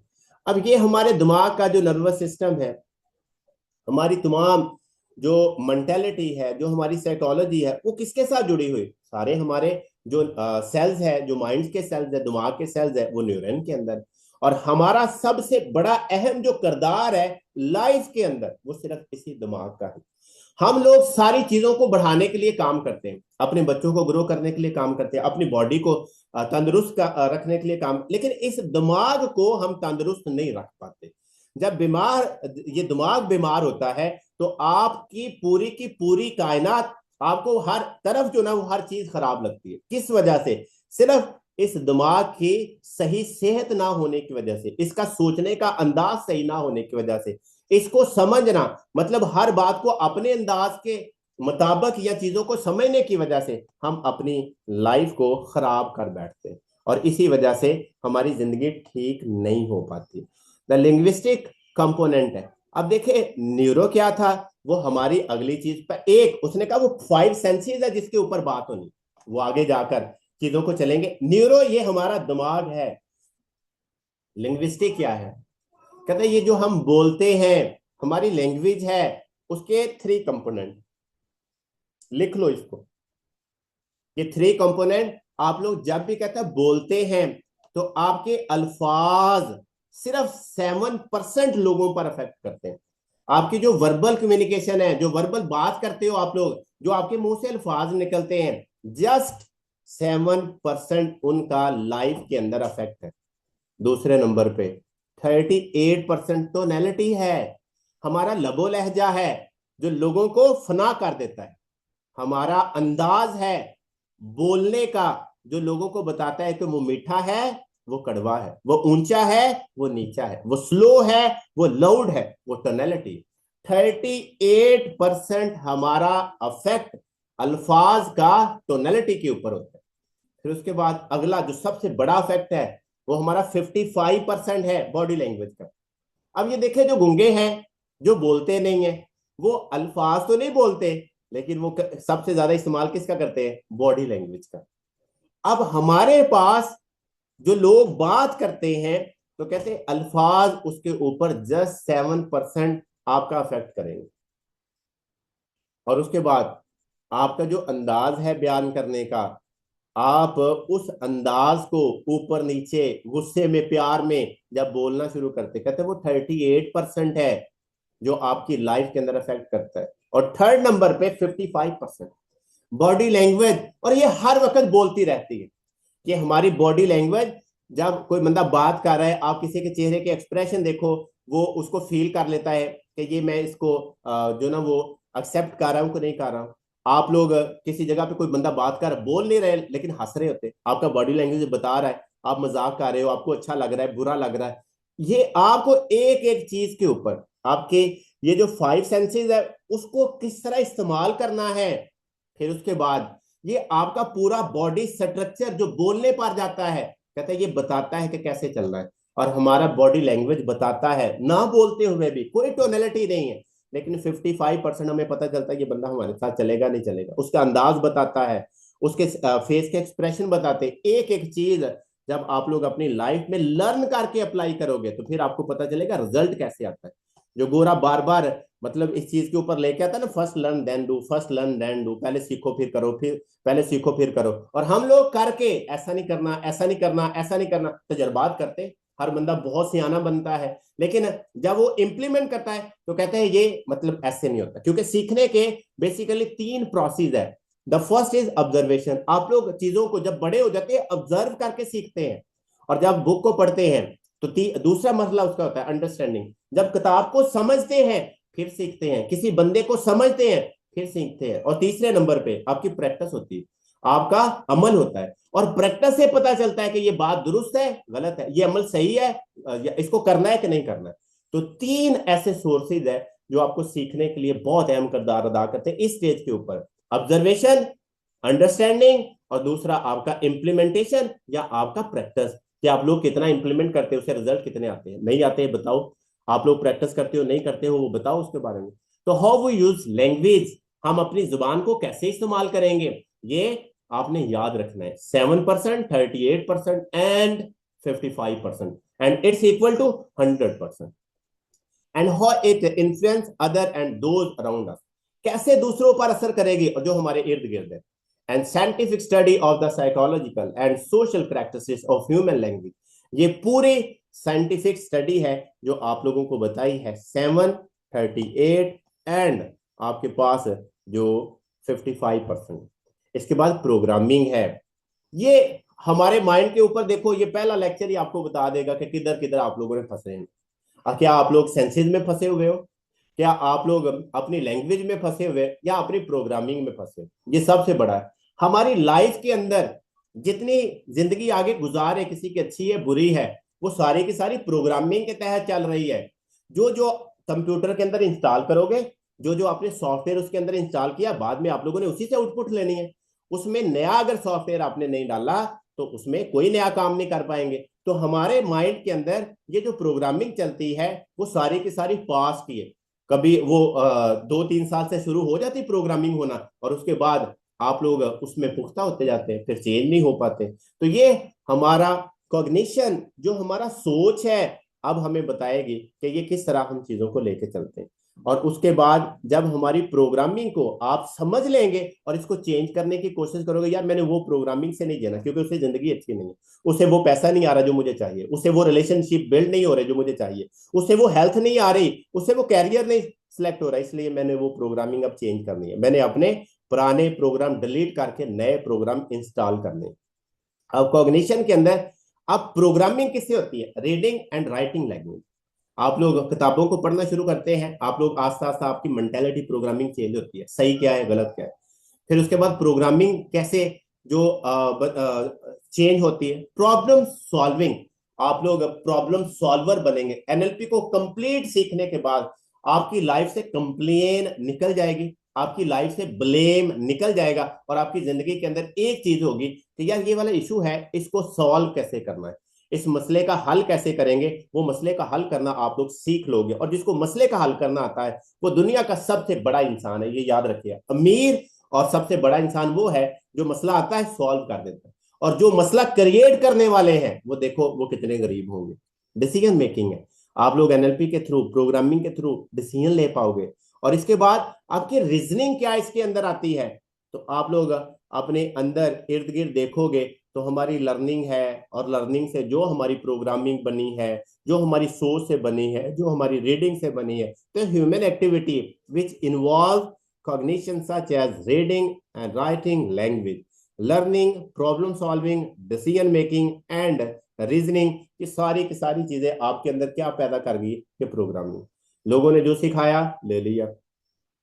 अब ये हमारे दिमाग का जो नर्वस सिस्टम है, हमारी तमाम जो मेंटेलिटी है, जो हमारी साइकोलॉजी है, वो किसके साथ जुड़ी हुई, सारे हमारे जो सेल्स है, जो माइंड के सेल्स है, दिमाग के सेल्स है, वो न्यूरॉन के अंदर। और हमारा सबसे बड़ा अहम जो किरदार है लाइफ के अंदर वो सिर्फ इसी दिमाग का है। हम लोग सारी चीजों को बढ़ाने के लिए काम करते हैं, अपने बच्चों को ग्रो करने के लिए काम करते हैं, अपनी बॉडी को तंदुरुस्त रखने के लिए काम, लेकिन इस दिमाग को हम तंदुरुस्त नहीं रख पाते। जब ये दिमाग बीमार होता है तो आपकी पूरी की पूरी कायनात, आपको हर तरफ जो ना वो हर चीज खराब लगती है। किस वजह से? सिर्फ इस दिमाग की सही सेहत ना होने की वजह से, इसका सोचने का अंदाज सही ना होने की वजह से, इसको समझना मतलब हर बात को अपने अंदाज के मुताबिक या चीजों को समझने की वजह से हम अपनी लाइफ को खराब कर बैठते हैं और इसी वजह से हमारी जिंदगी ठीक नहीं हो पाती। द लिंग्विस्टिक कंपोनेंट है। अब देखे न्यूरो क्या था, वो हमारी अगली चीज पर एक उसने कहा वो 5 सेंसेस है जिसके ऊपर बात होनी, वो आगे जाकर चीजों को चलेंगे। न्यूरो ये हमारा दिमाग है, लिंग्विस्टिक क्या है, कहते हैं ये जो हम बोलते हैं हमारी लैंग्वेज है, उसके 3 कंपोनेंट लिख लो इसको। ये 3 कंपोनेंट आप लोग जब भी कहते हैं बोलते हैं तो आपके अल्फाज सिर्फ 7% लोगों पर अफेक्ट करते हैं। आपकी जो वर्बल कम्युनिकेशन है, जो वर्बल बात करते हो आप लोग, जो आपके मुंह से अल्फाज निकलते हैं, जस्ट 7% उनका लाइफ के अंदर अफेक्ट है। दूसरे नंबर पे 38% टोनैलिटी है। हमारा लबो लहजा है जो लोगों को फना कर देता है। हमारा अंदाज है बोलने का जो लोगों को बताता है कि वो मीठा है, वो कड़वा है, वो ऊंचा है, वो नीचा है, वो स्लो है, वो लाउड है, वो टोनैलिटी। 38% हमारा अफेक्ट अल्फाज का टोनैलिटी के ऊपर होता है। फिर उसके बाद अगला जो सबसे बड़ा इफेक्ट है वो हमारा 55% है बॉडी लैंग्वेज का। अब ये देखें, जो गूंगे हैं, जो बोलते नहीं है, वो अल्फाज तो नहीं बोलते, लेकिन वो सबसे ज्यादा इस्तेमाल किसका करते हैं? बॉडी लैंग्वेज का। अब हमारे पास जो लोग बात करते हैं तो कहते हैं अल्फाज उसके ऊपर जस्ट 7% आपका अफेक्ट करेंगे। और उसके बाद आपका जो अंदाज है बयान करने का, आप उस अंदाज को ऊपर नीचे, गुस्से में, प्यार में जब बोलना शुरू करते, कहते हैं वो 38% है जो आपकी लाइफ के अंदर अफेक्ट करता है। और थर्ड नंबर पे 55% बॉडी लैंग्वेज। और ये हर वक्त बोलती रहती है कि हमारी बॉडी लैंग्वेज, जब कोई बंदा बात कर रहा है, आप किसी के चेहरे के एक्सप्रेशन देखो, वो उसको फील कर लेता है कि ये मैं इसको जो ना वो एक्सेप्ट कर रहा हूं कि नहीं कर रहा हूं। आप लोग किसी जगह पे कोई बंदा बात कर बोल नहीं रहे लेकिन हंस रहे होते, आपका बॉडी लैंग्वेज बता रहा है आप मजाक कर रहे हो, आपको अच्छा लग रहा है, बुरा लग रहा है। ये आपको एक एक चीज के ऊपर आपके ये जो 5 सेंसेस है उसको किस तरह इस्तेमाल करना है। फिर उसके बाद ये आपका पूरा बॉडी स्ट्रक्चर जो बोलने पर जाता है, कहते हैं ये बताता है कि कैसे चलना है। और हमारा बॉडी लैंग्वेज बताता है, ना बोलते हुए भी, कोई टोनैलिटी नहीं है, लेकिन 55% हमें पता चलता है ये बंदा हमारे साथ चलेगा नहीं चलेगा। उसका अंदाज बताता है, उसके फेस के एक्सप्रेशन बताते हैं। एक एक चीज जब आप लोग अपनी लाइफ में लर्न करके अप्लाई करोगे तो फिर आपको पता चलेगा रिजल्ट कैसे आता है। जो गोरा बार बार मतलब इस चीज के ऊपर लेके आता है ना, first learn then do, first learn then do, पहले सीखो फिर करो, फिर पहले सीखो फिर करो। और हम लोग करके ऐसा नहीं करना, ऐसा नहीं करना, ऐसा नहीं करना, तजर्बात करते हर बंदा बहुत सियाना बनता है, लेकिन जब वो इंप्लीमेंट करता है तो कहते हैं ये मतलब ऐसे नहीं होता। क्योंकि सीखने के बेसिकली 3 प्रोसेस है। The first is observation. आप लोग चीजों को जब बड़े हो जाते हैं ऑब्जर्व करके सीखते हैं। और जब बुक को पढ़ते हैं तो दूसरा मसला उसका होता है अंडरस्टैंडिंग। जब किताब को समझते हैं फिर सीखते हैं, किसी बंदे को समझते हैं फिर सीखते हैं। और तीसरे नंबर पे आपकी प्रैक्टिस होती है, आपका अमल होता है। और प्रैक्टिस से पता चलता है कि ये बात दुरुस्त है, गलत है, ये अमल सही है, या इसको करना है कि नहीं करना है। तो 3 ऐसे सोर्सेज है जो आपको सीखने के लिए बहुत अहम किरदार अदा करते हैं इस स्टेज के ऊपर। ऑब्जर्वेशन, अंडरस्टैंडिंग, और दूसरा आपका इंप्लीमेंटेशन या आपका प्रैक्टिस, कि आप लोग कितना इंप्लीमेंट करते हो, उसके रिजल्ट कितने आते हैं, नहीं आते हैं बताओ। आप लोग प्रैक्टिस करते हो नहीं करते हो वो बताओ उसके बारे में। तो हाउ वी यूज लैंग्वेज, हम अपनी जुबान को कैसे इस्तेमाल करेंगे, ये आपने याद रखना है। 7%, 38% and 55%, and it's equal to 100%। And how it influence other and those around us, कैसे दूसरों पर असर करेगी और जो हमारे इर्द गिर्द है। And scientific study of the psychological and social practices of human language, ये पूरी साइंटिफिक स्टडी है जो आप लोगों को बताई है। 7, 38 एंड आपके पास जो 55%। इसके बाद प्रोग्रामिंग है। ये हमारे माइंड के ऊपर देखो, ये पहला लेक्चर ही आपको बता देगा कि किधर किधर आप लोगों ने फंसे हैं। क्या आप लोग सेंसेस में फंसे हुए हो, क्या आप लोग अपनी लैंग्वेज में फंसे हुए, या अपनी प्रोग्रामिंग में फंसे। ये सबसे बड़ा है हमारी लाइफ के अंदर। जितनी जिंदगी आगे गुजारे, किसी की अच्छी है बुरी है, वो सारी की सारी प्रोग्रामिंग के तहत चल रही है। जो जो कंप्यूटर के अंदर इंस्टॉल करोगे, जो जो आपने सॉफ्टवेयर उसके अंदर इंस्टॉल किया, बाद में आप लोगों ने उसी से आउटपुट लेनी है। उसमें नया अगर सॉफ्टवेयर आपने नहीं डाला तो उसमें कोई नया काम नहीं कर पाएंगे। तो हमारे माइंड के अंदर ये जो प्रोग्रामिंग चलती है वो सारी की सारी पास की है। कभी वो 2-3 साल से शुरू हो जाती प्रोग्रामिंग होना, और उसके बाद आप लोग उसमें पुख्ता होते जाते हैं, फिर चेंज नहीं हो पाते। तो ये हमारा कॉग्निशन, जो हमारा सोच है, अब हमें बताएगी कि ये किस तरह हम चीजों को लेके चलते हैं। और उसके बाद जब हमारी प्रोग्रामिंग को आप समझ लेंगे और इसको चेंज करने की कोशिश करोगे, यार मैंने वो प्रोग्रामिंग से नहीं जाना क्योंकि उससे जिंदगी अच्छी नहीं है, उसे वो पैसा नहीं आ रहा जो मुझे चाहिए, उसे वो रिलेशनशिप बिल्ड नहीं हो रहे जो मुझे चाहिए, उसे वो हेल्थ नहीं आ रही, उसे वो कैरियर नहीं सिलेक्ट हो रहा, इसलिए मैंने वो प्रोग्रामिंग अब चेंज करनी है। मैंने अपने पुराने प्रोग्राम डिलीट करके नए प्रोग्राम इंस्टॉल करने। अब कॉग्निशन के अंदर अब प्रोग्रामिंग किससे होती है? Reading and writing language. आप लोग किताबों को पढ़ना शुरू करते हैं, आप लोग आस्ता आस्ता आपकी मेंटेलिटी प्रोग्रामिंग चेंज होती है, सही क्या है गलत क्या है। फिर उसके बाद प्रोग्रामिंग कैसे जो चेंज होती है, प्रॉब्लम सॉल्विंग। आप लोग प्रॉब्लम सॉल्वर बनेंगे। एनएलपी को कंप्लीट सीखने के बाद आपकी लाइफ से कंप्लेन निकल जाएगी, आपकी लाइफ से ब्लेम निकल जाएगा, और आपकी जिंदगी के अंदर एक चीज होगी कि यार ये वाला इशू है, इसको सॉल्व कैसे करना है, इस मसले का हल कैसे करेंगे। वो मसले का हल करना आप लोग सीख लोगे, और जिसको मसले का हल करना आता है वो दुनिया का सबसे बड़ा इंसान है, ये याद रखिए। अमीर और सबसे बड़ा इंसान वो है जो मसला आता है सॉल्व कर देता है, और जो मसला क्रिएट करने वाले हैं वो देखो वो कितने गरीब होंगे। डिसीजन मेकिंग है, आप लोग एनएलपी के थ्रू, प्रोग्रामिंग के थ्रू डिसीजन ले पाओगे। और इसके बाद आपकी रीजनिंग क्या इसके अंदर आती है, तो आप लोग अपने अंदर इर्द गिर्द देखोगे तो हमारी लर्निंग है, और लर्निंग से जो हमारी प्रोग्रामिंग बनी है, जो हमारी सोच से बनी है, जो हमारी रीडिंग से बनी है, तो human activity which involve cognition such as reading and writing language, learning, problem solving, decision making and reasoning, ये सारी की सारी चीजें आपके अंदर क्या पैदा कर गई? ये प्रोग्रामिंग। लोगों ने जो सिखाया ले लिया,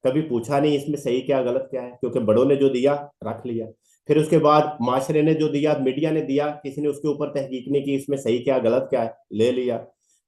कभी पूछा नहीं इसमें सही क्या गलत क्या है, क्योंकि बड़ों ने जो दिया रख लिया। फिर उसके बाद माशरे ने जो दिया, मीडिया ने दिया, किसी ने उसके ऊपर तहकीक नहीं की इसमें सही क्या गलत क्या है, ले लिया।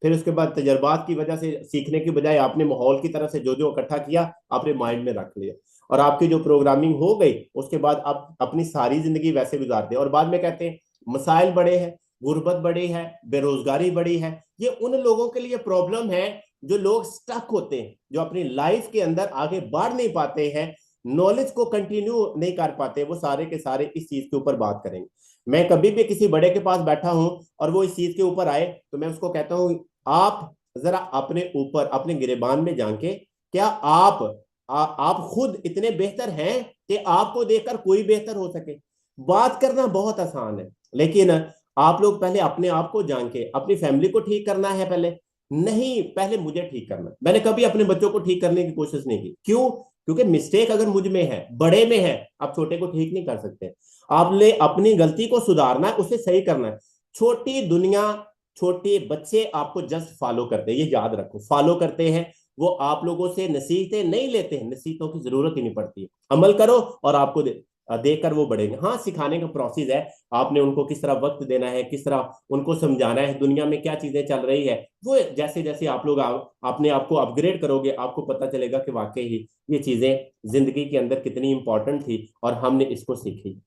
फिर उसके बाद तजर्बात की वजह से सीखने की बजाय आपने माहौल की तरफ से जो जो इकट्ठा किया आपने माइंड में रख लिया, और आपकी जो प्रोग्रामिंग हो गई उसके बाद आप अपनी सारी जिंदगी वैसे गुजारते हैं। और बाद में कहते हैं मसाइल बड़े हैं, गुर्बत बड़ी है, बेरोजगारी बड़ी है। ये उन लोगों के लिए प्रॉब्लम है जो लोग स्टक होते हैं, जो अपनी लाइफ के अंदर आगे बढ़ नहीं पाते हैं, नॉलेज को कंटिन्यू नहीं कर पाते। वो सारे के सारे इस चीज के ऊपर बात करेंगे। मैं कभी भी किसी बड़े के पास बैठा हूं और वो इस चीज के ऊपर आए तो मैं उसको कहता हूं आप जरा अपने ऊपर अपने गिरेबान में झांके, क्या आप खुद इतने बेहतर हैं कि आपको देखकर कोई बेहतर हो सके? बात करना बहुत आसान है, लेकिन आप लोग पहले अपने आप को झांके। अपनी फैमिली को ठीक करना है पहले, नहीं पहले मुझे ठीक करना। मैंने कभी अपने बच्चों को ठीक करने की कोशिश नहीं की। क्यों? क्योंकि मिस्टेक अगर मुझ में है, बड़े में है, आप छोटे को ठीक नहीं कर सकते। आपने अपनी गलती को सुधारना है, उसे सही करना है। छोटी दुनिया, छोटे बच्चे आपको जस्ट फॉलो करते हैं, ये याद रखो। फॉलो करते हैं, वो आप लोगों से नसीहतें नहीं लेते हैं, नसीहतों की जरूरत ही नहीं पड़ती है। अमल करो और आपको देखकर वो बढ़ेंगे। हाँ, सिखाने का प्रोसेस है, आपने उनको किस तरह वक्त देना है, किस तरह उनको समझाना है, दुनिया में क्या चीजें चल रही है। वो जैसे जैसे आप लोग अपने आप को अपग्रेड करोगे, आपको पता चलेगा कि वाकई ही ये चीजें जिंदगी के अंदर कितनी इंपॉर्टेंट थी और हमने इसको सीखी।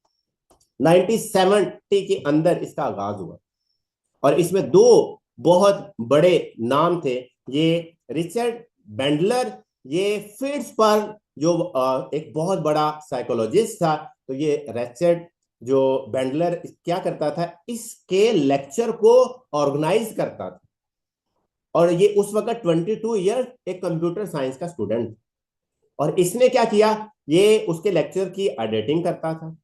1970 के अंदर इसका आगाज हुआ, और इसमें दो बहुत बड़े नाम थे। ये रिचर्ड बैंडलर, ये फिट्स पर जो एक बहुत बड़ा साइकोलॉजिस्ट था। तो ये रिचर्ड जो बैंडलर क्या करता था, इसके लेक्चर को ऑर्गेनाइज करता था। और ये उस वक्त 22 ईयर एक कंप्यूटर साइंस का स्टूडेंट, और इसने क्या किया, ये उसके लेक्चर की एडिटिंग करता था,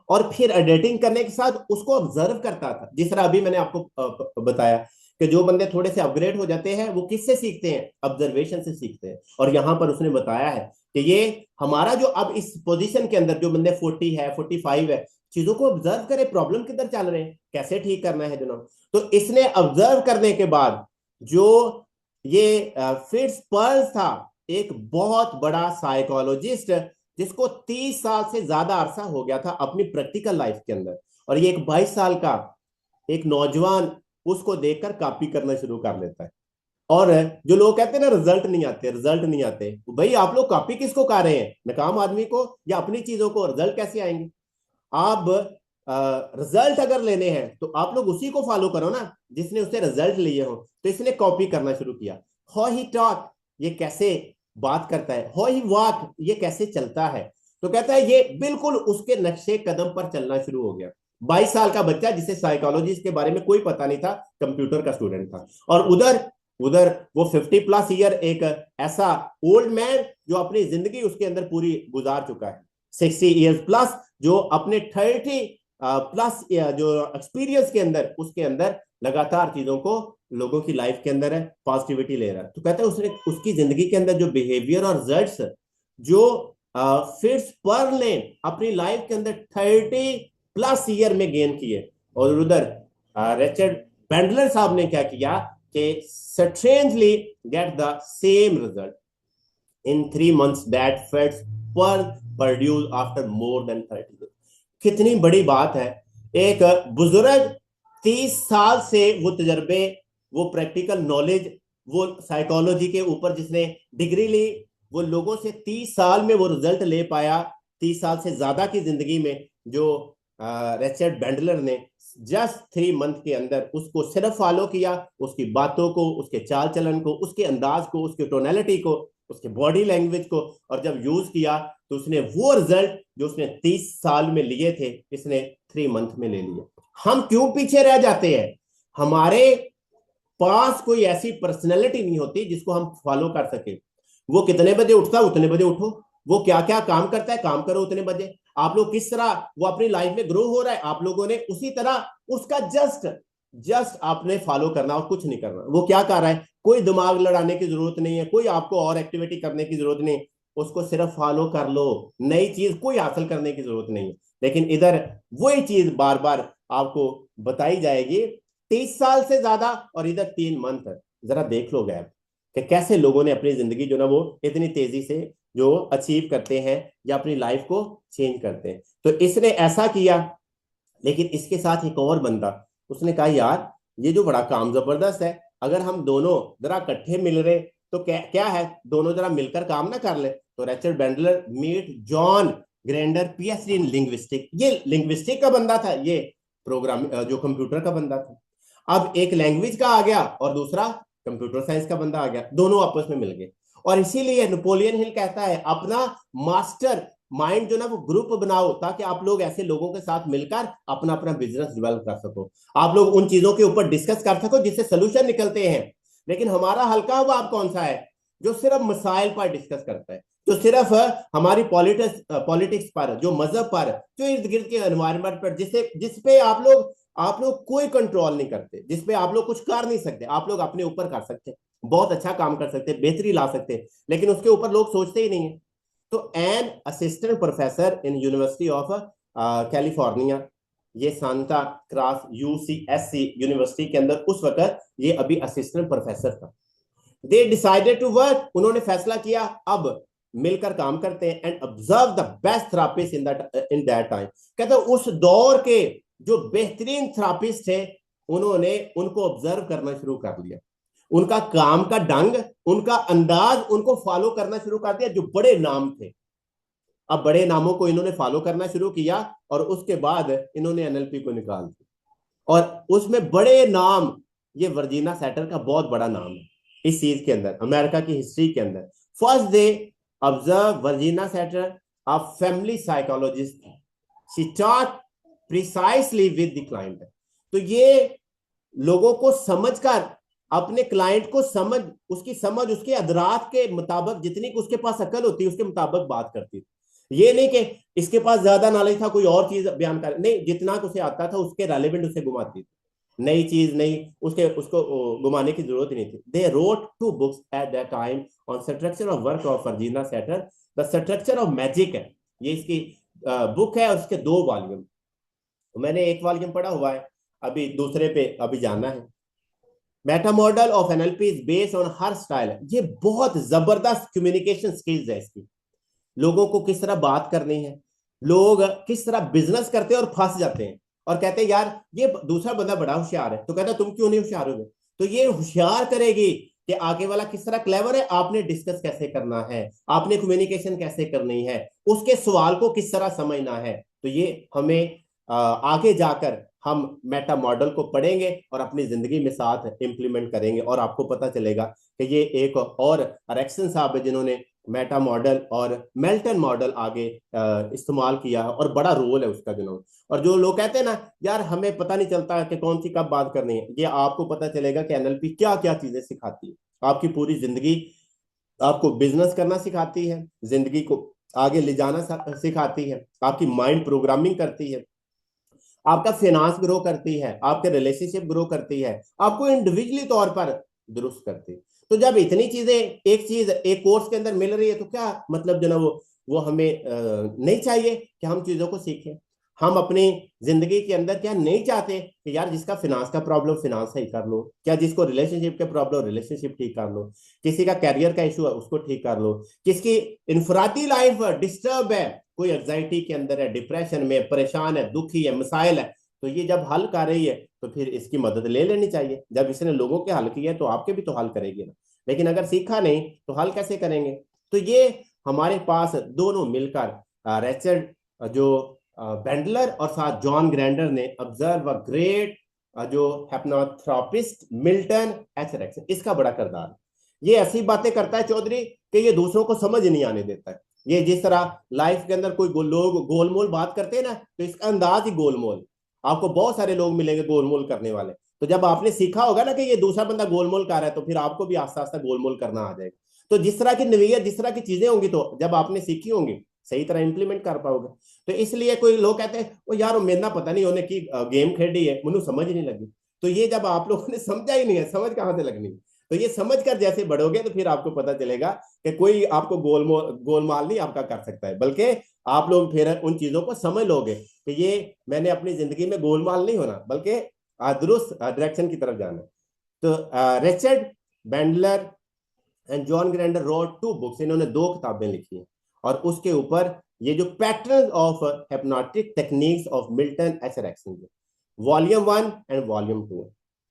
और फिर एडिटिंग करने के साथ उसको ऑब्जर्व करता था। जिस तरह अभी मैंने आपको बताया कि जो बंदे थोड़े से अपग्रेड हो जाते हैं वो किससे सीखते हैं? ऑब्जर्वेशन से सीखते हैं। और यहां पर उसने बताया है कि ये हमारा जो अब इस पोजीशन के अंदर जो बंदे 40 है, 45 है, चीजों को ऑब्जर्व करे, प्रॉब्लम किधर चल रहे हैं, कैसे ठीक करना है जनाब। तो इसने ऑब्जर्व करने के बाद जो ये फिट्स पर्ल्स था, एक बहुत बड़ा साइकोलॉजिस्ट, जिसको 30 साल से ज्यादा अरसा हो गया था अपनी प्रैक्टिकल लाइफ के अंदर, और ये एक 22 साल का एक नौजवान उसको देखकर कॉपी करना शुरू कर लेता है। और जो लोग कहते हैं ना रिजल्ट नहीं आते, रिजल्ट नहीं आते, भाई आप लोग कॉपी किसको कर रहे हैं? नाकाम आदमी को या अपनी चीजों को? रिजल्ट कैसे आएंगे? आप रिजल्ट अगर लेने हैं तो आप लोग उसी को फॉलो करो ना जिसने उससे रिजल्ट लिए हो। तो इसने कॉपी करना शुरू किया। हाउ ही टॉक, ये कैसे बात करता है, हाउ ही वॉक, ये कैसे चलता है। तो कहता है ये बिल्कुल उसके नक्शे कदम पर चलना शुरू हो गया। 22 साल का बच्चा जिसे साइकोलॉजी के बारे में कोई पता नहीं था, कंप्यूटर का स्टूडेंट था। और उधर उधर वो 50+ ईयर एक ऐसा ओल्ड मैन जो अपनी जिंदगी उसके अंदर पूरी गुजार चुका है, 60 ईयर्स प्लस, जो अपने 30+ जो एक्सपीरियंस के अंदर उसके अंदर लगातार चीजों को लोगों की लाइफ के अंदर है पॉजिटिविटी ले रहा है। तो कहता है उसने उसकी जिंदगी के अंदर जो बिहेवियर और रिजल्ट्स जो फिट्स पर ने अपनी लाइफ के अंदर 30+ ईयर में गेन किए, और उधर रिचर्ड पेंडलर साहब ने क्या किया कि strangely gate the same result in 3 months that feds were produced after more than 30 days। कितनी बड़ी बात है। एक बुजुर्ग 30 साल से वो तजर्बे, वो प्रैक्टिकल नॉलेज, वो साइकोलॉजी के ऊपर जिसने डिग्री ली, वो लोगों से 30 साल में वो रिजल्ट ले पाया, 30 साल से ज्यादा की जिंदगी में, जो रिचर्ड बैंडलर ने जस्ट 3 मंथ के अंदर उसको सिर्फ फॉलो किया, उसकी बातों को, उसके चाल चलन को, उसके अंदाज को, उसकी टोनैलिटी को, उसके बॉडी लैंग्वेज को, और जब यूज किया तो उसने वो रिजल्ट जो उसने 30 साल में लिए थे, इसने 3 मंथ में ले लिया। हम क्यों पीछे रह जाते हैं? हमारे पास कोई ऐसी पर्सनैलिटी नहीं होती जिसको हम फॉलो कर सके। वो कितने बजे उठता है उतने बजे उठो, वो क्या क्या काम करता है काम करो उतने बजे। आप लोग किस तरह वो अपनी लाइफ में ग्रो हो रहा है, आप लोगों ने उसी तरह उसका जस्ट जस्ट आपने फॉलो करना और कुछ नहीं करना। वो क्या कर रहा है, कोई दिमाग लड़ाने की जरूरत नहीं है, कोई आपको और एक्टिविटी करने की जरूरत नहीं, उसको सिर्फ फॉलो कर लो। नई चीज कोई हासिल करने की जरूरत नहीं है। लेकिन इधर वही चीज बार बार आपको बताई जाएगी, 30 साल से ज्यादा, और इधर 3 मंथ। जरा देख लो गैप कि कैसे लोगों ने अपनी जिंदगी जो ना वो इतनी तेजी से जो अचीव करते हैं या अपनी लाइफ को चेंज करते हैं। तो इसने ऐसा किया। लेकिन इसके साथ एक और बंदा, उसने कहा यार ये जो बड़ा काम जबरदस्त है, अगर हम दोनों जरा इकट्ठे मिल रहे तो क्या क्या है, दोनों जरा मिलकर काम ना कर ले। तो Richard Bandler meet John Grinder, PhD in linguistic. ये लिंग्विस्टिक का बंदा था, ये प्रोग्राम जो कंप्यूटर का बंदा था। अब एक लैंग्वेज का आ गया और दूसरा कंप्यूटर साइंस का बंदा आ गया, दोनों आपस में मिल गए। और इसीलिए नेपोलियन हिल कहता है अपना मास्टर माइंड जो ना वो ग्रुप बनाओ, ताकि आप लोग ऐसे लोगों के साथ मिलकर अपना अपना बिजनेस डेवलप कर सको, आप लोग उन चीजों के ऊपर डिस्कस कर सको जिससे सोल्यूशन निकलते हैं। लेकिन हमारा हल्का हुआ आप कौन सा है, जो सिर्फ मसाइल पर डिस्कस करता है, जो सिर्फ हमारी पॉलिटिक्स पर, जो मजहब पर, जो इर्द गिर्द के एनवायरमेंट पर, जिसपे आप लोग कोई कंट्रोल नहीं करते, जिसपे आप लोग कुछ कर नहीं सकते। आप लोग अपने ऊपर कर सकते, बहुत अच्छा काम कर सकते, बेहतरी ला सकते, लेकिन उसके ऊपर लोग सोचते ही नहीं है। तो an assistant professor in university of California, ये सांता क्रास यूसीएससी यूनिवर्सिटी के अंदर उस वक्त ये अभी असिस्टेंट प्रोफेसर था। दे डिसाइडेड टू वर्क, उन्होंने फैसला किया अब मिलकर काम करते हैं, and observe the best therapist in that time. कहते उस दौर के जो बेहतरीन थेरापिस्ट थे, उन्होंने उनको ऑब्जर्व करना शुरू कर लिया, उनका काम का ढंग, उनका अंदाज उनको फॉलो करना शुरू कर दिया, जो बड़े नाम थे। अब बड़े नामों को इन्होंने फॉलो करना शुरू किया और उसके बाद इन्होंने एनएलपी को निकाल दिया। और उसमें बड़े नाम, ये वर्जीना सैटर का बहुत बड़ा नाम है इस चीज के अंदर, अमेरिका की हिस्ट्री के अंदर। First day observe Virginia Satir, a family psychologist, she taught precisely with the client. तो ये लोगों को समझकर, अपने क्लाइंट को समझ, उसकी समझ उसके अदरात के मुताबिक, जितनी उसके पास अकल होती है उसके मुताबिक बात करती थी। ये नहीं कि इसके पास ज्यादा नॉलेज था कोई और चीज बयान कर, नहीं, जितना उसे आता था उसके रेलेवेंट उसे घुमाती थी, नई चीज नहीं, उसको घुमाने की जरूरत ही नहीं थी। They wrote 2 books at that time on structure of work of Virginia Satir, the structure of magic है ये इसकी बुक है, और उसके 2 वॉल्यूम। मैंने एक वॉल्यूम पढ़ा हुआ है, अभी दूसरे पे अभी जाना है। Meta model of NLP is based on her style. ये बहुत जबरदस्त कम्युनिकेशन स्किल्स है इसकी, लोगों को किस तरह बात करनी है, लोग किस तरह बिजनेस करते हैं और फंस जाते हैं और कहते हैं यार ये दूसरा बंदा बड़ा होशियार है, तो कहता तुम क्यों नहीं होशियार हो? तो ये होशियार करेगी कि आगे वाला किस तरह क्लेवर है, आपने डिस्कस कैसे करना है, आपने कम्युनिकेशन कैसे करनी है, उसके सवाल को किस तरह समझना है। तो ये हमें आगे जाकर हम मेटा मॉडल को पढ़ेंगे और अपनी जिंदगी में साथ इंप्लीमेंट करेंगे, और आपको पता चलेगा कि ये एक और अरेक्सन साहब है जिन्होंने मेटा मॉडल और मेल्टन मॉडल आगे इस्तेमाल किया है, और बड़ा रोल है उसका जिन्होंने। और जो लोग कहते हैं ना यार हमें पता नहीं चलता कि कौन सी कब बात करनी है, ये आपको पता चलेगा कि एनएलपी क्या क्या चीजें सिखाती है। आपकी पूरी जिंदगी, आपको बिजनेस करना सिखाती है, जिंदगी को आगे ले जाना सिखाती है, आपकी माइंड प्रोग्रामिंग करती है, आपका फाइनेंस ग्रो करती है, आपके रिलेशनशिप ग्रो करती है, आपको इंडिविजुअली तौर पर दुरुस्त करती है। तो जब इतनी चीजें एक चीज एक कोर्स के अंदर मिल रही है, तो क्या मतलब जो ना वो हमें नहीं चाहिए कि हम चीजों को सीखें। हम अपनी जिंदगी के अंदर क्या नहीं चाहते कि यार जिसका फिनांस का प्रॉब्लम फिनांस सही कर लो, क्या जिसको रिलेशनशिप के प्रॉब्लम रिलेशनशिप ठीक कर लो, किसी का कैरियर का इशू है उसको ठीक कर लो, किसकी इनफरादी लाइफ डिस्टर्ब है, कोई एग्जाइटी के अंदर है, डिप्रेशन में परेशान है, दुखी है, मसाइल है, तो ये जब हल कर रही है तो फिर इसकी मदद ले लेनी चाहिए। जब इसने लोगों के हल किए तो आपके भी तो हल करेगी ना। लेकिन अगर सीखा नहीं तो हल कैसे करेंगे? तो ये हमारे पास दोनों मिलकर रेचर्ड जो बेंडलर और साथ जॉन ग्रैंडर ने ऑब्जर्व अ ग्रेट जो हेप्नोथेरापिस्ट मिल्टन एच एरिक्सन, इसका बड़ा किरदार है। ये ऐसी बातें करता है चौधरी कि ये दूसरों को समझ नहीं आने देता है। ये जिस तरह लाइफ के अंदर कोई लोग गोलमोल बात करते हैं ना, तो इसका अंदाज ही गोलमोल। आपको बहुत सारे लोग मिलेंगे गोलमोल करने वाले, तो जब आपने सीखा होगा ना कि ये दूसरा बंदा गोलमोल कर रहा है तो फिर आपको भी आस्ता आस्ता गोलमोल करना आ जाएगा। तो जिस तरह की नवीयत, जिस तरह की चीजें होंगी, तो जब आपने सीखी होंगी सही तरह इंप्लीमेंट कर पाओगे। तो इसलिए कोई लोग कहते हैं वो यार मेरे ना पता नहीं उन्हें की गेम खेडी है, मुझे समझ नहीं लगी। तो ये जब आप लोगों ने समझा ही नहीं है, समझ कहां से लगनी है? तो ये समझ कर जैसे बढ़ोगे तो फिर आपको पता चलेगा कि कोई आपको गोलमाल नहीं आपका कर सकता है, बल्कि आप लोग फिर उन चीजों को समझ लोगे कि ये मैंने अपनी जिंदगी में गोलमाल नहीं होना, बल्कि दुरुस्त डायरेक्शन की तरफ जाना। तो Richard Bandler and John Grinder wrote two books, इन्होंने दो किताबें लिखी हैं, और उसके ऊपर ये जो pattern of hypnotic techniques of Milton H Erickson, volume 1 and volume 2।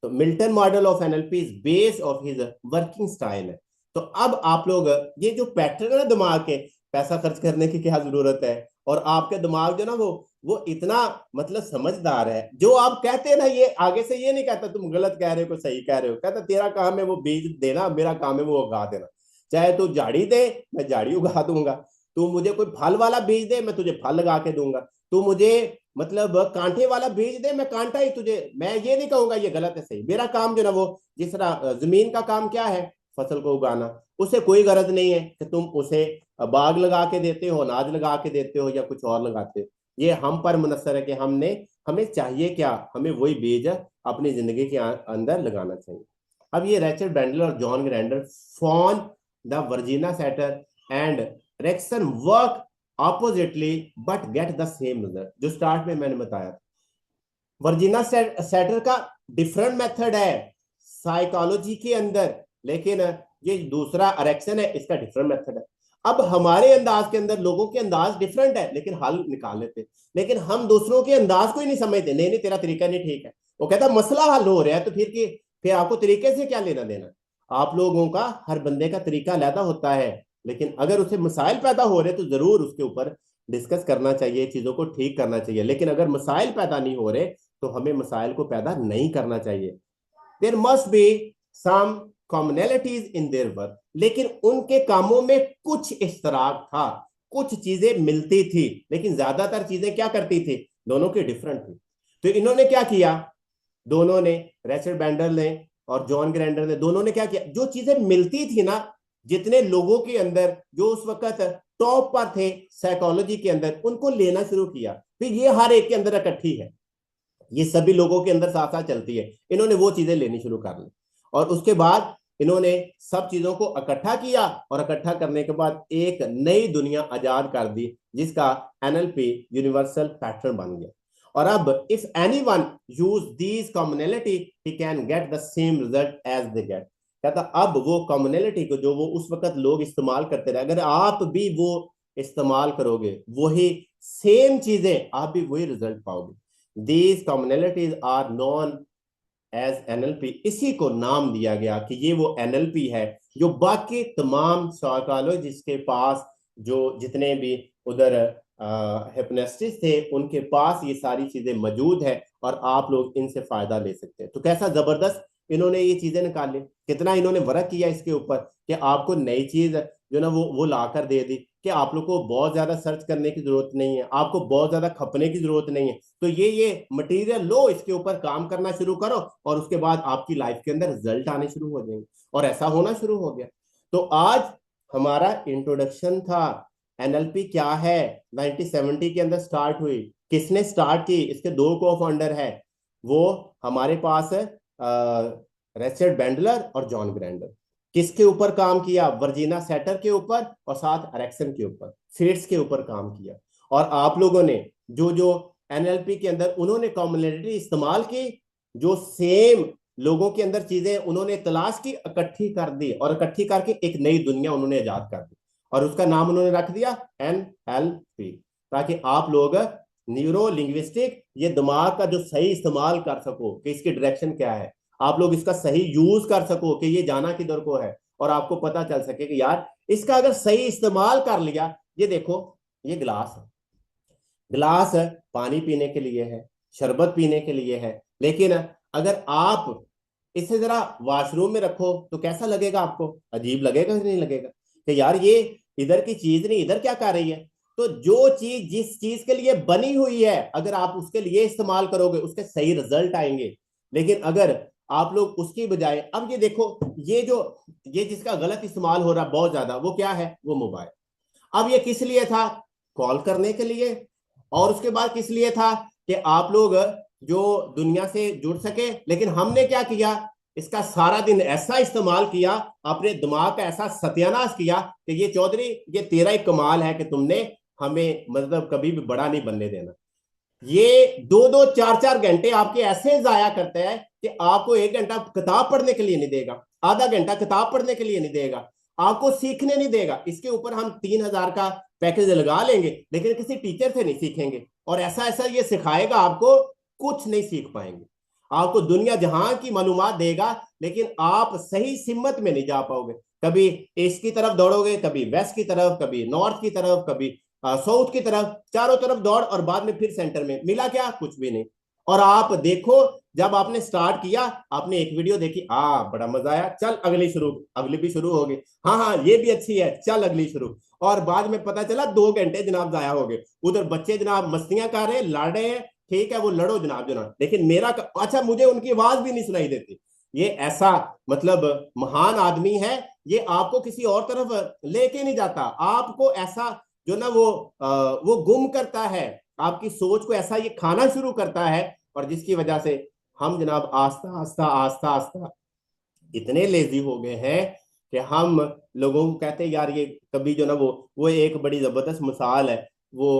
तो Milton model of NLP is base of his working style है। तो अब आप लोग ये जो पैटर्न है दिमाग के, पैसा खर्च करने की क्या जरूरत है, और आपके दिमाग जो ना वो इतना मतलब समझदार है, जो आप कहते हैं ना, ये आगे से ये नहीं कहता तुम गलत कह रहे हो, सही कह रहे हो, कहता तेरा काम है वो बीज देना, मेरा काम है वो उगा देना। चाहे तू झाड़ी दे, मैं झाड़ी उगा दूंगा। तू मुझे कोई फल वाला बीज दे, मैं तुझे फल लगा के दूंगा। तू मुझे मतलब कांटे वाला बीज दे, मैं कांटा ही तुझे, मैं ये नहीं कहूंगा ये गलत है सही। मेरा काम जो ना वो, जिस तरह जमीन का काम क्या है, फसल को उगाना, उसे कोई गरज नहीं है कि तुम उसे बाग लगा के देते हो, अनाज लगा के देते हो या कुछ और लगाते हो। ये हम पर मुनसर है कि हमें चाहिए क्या, हमें वही बीज अपनी जिंदगी के अंदर लगाना चाहिए। अब ये रैचर्ड बेंडलर और जॉन ग्रैंडर फॉन the Virginia Satir and Erickson work oppositely but get the same result, जो स्टार्ट में मैंने बताया था। वर्जीना सेटर का डिफरेंट मेथड है साइकोलॉजी के अंदर, लेकिन ये दूसरा एरिक्सन है, इसका डिफरेंट मेथड है। अब हमारे अंदाज के अंदर लोगों के अंदाज डिफरेंट है, लेकिन हल निकाल लेते। लेकिन हम दूसरों के अंदाज को ही नहीं समझते, नहीं नहीं तेरा तरीका नहीं ठीक है। वो कहता मसला हल हो रहा है, तो फिर आपको तरीके से क्या लेना देना? आप लोगों का हर बंदे का तरीका अलग होता है, लेकिन अगर उसे मसाइल पैदा हो रहे तो जरूर उसके ऊपर डिस्कस करना चाहिए, चीजों को ठीक करना चाहिए। लेकिन अगर मसाइल पैदा नहीं हो रहे तो हमें मसाइल को पैदा नहीं करना चाहिए। There must be some commonalities in their work, लेकिन उनके कामों में कुछ इश्तराक था, कुछ चीजें मिलती थी, लेकिन ज्यादातर चीजें क्या करती थी, दोनों की डिफरेंट थी। तो इन्होंने क्या किया, दोनों ने, रेचर्ड बेंडलर ने और जॉन ग्रैंडर ने, दोनों ने क्या किया, जो चीजें मिलती थी ना, जितने लोगों के अंदर जो उस वक्त टॉप पर थे साइकोलॉजी के अंदर, उनको लेना शुरू किया। फिर ये हर एक के अंदर इकट्ठी है, ये सभी लोगों के अंदर साथ साथ चलती है। इन्होंने वो चीजें लेनी शुरू कर ली, और उसके बाद इन्होंने सब चीजों को इकट्ठा किया, और इकट्ठा करने के बाद एक नई दुनिया आजाद कर दी, जिसका एनएलपी यूनिवर्सल पैटर्न बन गया। और अब if anyone use these commonality he can get the same result as they get. कहता अब वो कॉमनैलिटी को जो वो उस वक्त लोग इस्तेमाल करते रहे, अगर आप भी वो इस्तेमाल करोगे, वही सेम चीजें, आप भी वही रिजल्ट पाओगे। These commonalities are known as NLP, इसी को नाम दिया गया कि ये वो NLP है जो बाकी तमाम साइकोलॉजिस्ट के पास, जो जितने भी उधर हिप्नोटिस्ट थे, उनके पास ये सारी चीजें मौजूद है, और आप लोग इनसे फायदा ले सकते हैं। तो कैसा जबरदस्त इन्होंने ये चीजें निकाली, कितना इन्होंने वर्क किया इसके ऊपर कि आपको नई चीज जो ना वो ला कर दे दी, कि आप लोग को बहुत ज्यादा सर्च करने की जरूरत नहीं है, आपको बहुत ज्यादा खपने की जरूरत नहीं है। तो ये मटेरियल लो, इसके ऊपर काम करना शुरू करो, और उसके बाद आपकी लाइफ के अंदर रिजल्ट आने शुरू हो जाएंगे। और ऐसा होना शुरू हो गया। तो आज हमारा इंट्रोडक्शन था एनएलपी क्या है, 1970 के अंदर स्टार्ट हुई। किसने स्टार्ट की? इसके दो को फाउंडर है, वो हमारे पास है रिचर्ड बेंडलर और जॉन ग्रैंडर। किसके ऊपर काम किया? वर्जीना सेटर के ऊपर, और साथ एरिक्सन के ऊपर, फेट्स के ऊपर काम किया। और आप लोगों ने जो जो एनएलपी के अंदर उन्होंने कॉमनैलिटी इस्तेमाल की, जो सेम लोगों के अंदर चीजें उन्होंने तलाश की, इकट्ठी कर दी, और इकट्ठी करके एक नई दुनिया उन्होंने इजाद कर दी, और उसका नाम उन्होंने रख दिया एनएलपी, ताकि आप लोग न्यूरो लिंग्विस्टिक, ये दिमाग का जो सही इस्तेमाल कर सको कि इसकी डायरेक्शन क्या है, आप लोग इसका सही यूज कर सको कि ये जाना किधर को है, और आपको पता चल सके कि यार इसका अगर सही इस्तेमाल कर लिया, ये देखो, ये गिलास है, गिलास पानी पीने के लिए है, शरबत पीने के लिए है, लेकिन अगर आप इसे जरा वॉशरूम में रखो तो कैसा लगेगा आपको? अजीब लगेगा कि नहीं लगेगा कि यार ये इधर की चीज नहीं इधर क्या कर रही है? तो जो चीज जिस चीज के लिए बनी हुई है, अगर आप उसके लिए इस्तेमाल करोगे उसके सही रिजल्ट आएंगे। लेकिन अगर आप लोग उसकी बजाय, अब ये देखो, ये जिसका गलत इस्तेमाल हो रहा है बहुत ज्यादा, वो क्या है? वो मोबाइल। अब ये किस लिए था? कॉल करने के लिए। और उसके बाद किस लिए था? कि आप लोग जो दुनिया से जुड़ सके। लेकिन हमने क्या किया? इसका सारा दिन ऐसा इस्तेमाल किया, अपने दिमाग का ऐसा सत्यानाश किया कि ये चौधरी, ये तेरा ही कमाल है कि तुमने हमें मतलब कभी भी बड़ा नहीं बनने देना। ये दो दो चार चार घंटे आपके ऐसे जाया करते हैं कि आपको एक घंटा किताब पढ़ने के लिए नहीं देगा, आधा घंटा किताब पढ़ने के लिए नहीं देगा, आपको सीखने नहीं देगा। इसके ऊपर हम 3,000 का पैकेज लगा लेंगे, लेकिन किसी टीचर से नहीं सीखेंगे, और ऐसा ऐसा ये सिखाएगा आपको, कुछ नहीं सीख पाएंगे। आपको दुनिया जहां की मालूमात देगा, लेकिन आप सही सिमत में नहीं जा पाओगे। कभी ईस्ट की तरफ दौड़ोगे, कभी वेस्ट की तरफ, कभी नॉर्थ की तरफ, कभी साउथ की तरफ, चारों तरफ दौड़, और बाद में फिर सेंटर में मिला क्या? कुछ भी नहीं। और आप देखो, जब आपने स्टार्ट किया, आपने एक वीडियो देखी, बड़ा मजा आया, चल अगली शुरू, अगली भी शुरू होगी, हाँ हाँ ये भी अच्छी है, चल अगली शुरू। और बाद में पता चला 2 घंटे जनाब जाया हो गए। उधर बच्चे जनाब मस्तियां कर रहे हैं, लड़ रहे हैं, ठीक है वो लड़ो जनाब जनाब, लेकिन अच्छा, मुझे उनकी आवाज भी नहीं सुनाई देती। ये ऐसा मतलब महान आदमी है, ये आपको किसी और तरफ लेके नहीं जाता, आपको ऐसा जो ना वो गुम करता है, आपकी सोच को ऐसा ये खाना शुरू करता है, और जिसकी वजह से हम जनाब आस्ता आस्ता आस्ता आस्ता इतने लेजी हो गए हैं कि हम लोगों को कहते हैं यार ये कभी जो ना वो एक बड़ी जबरदस्त मिसाल है। वो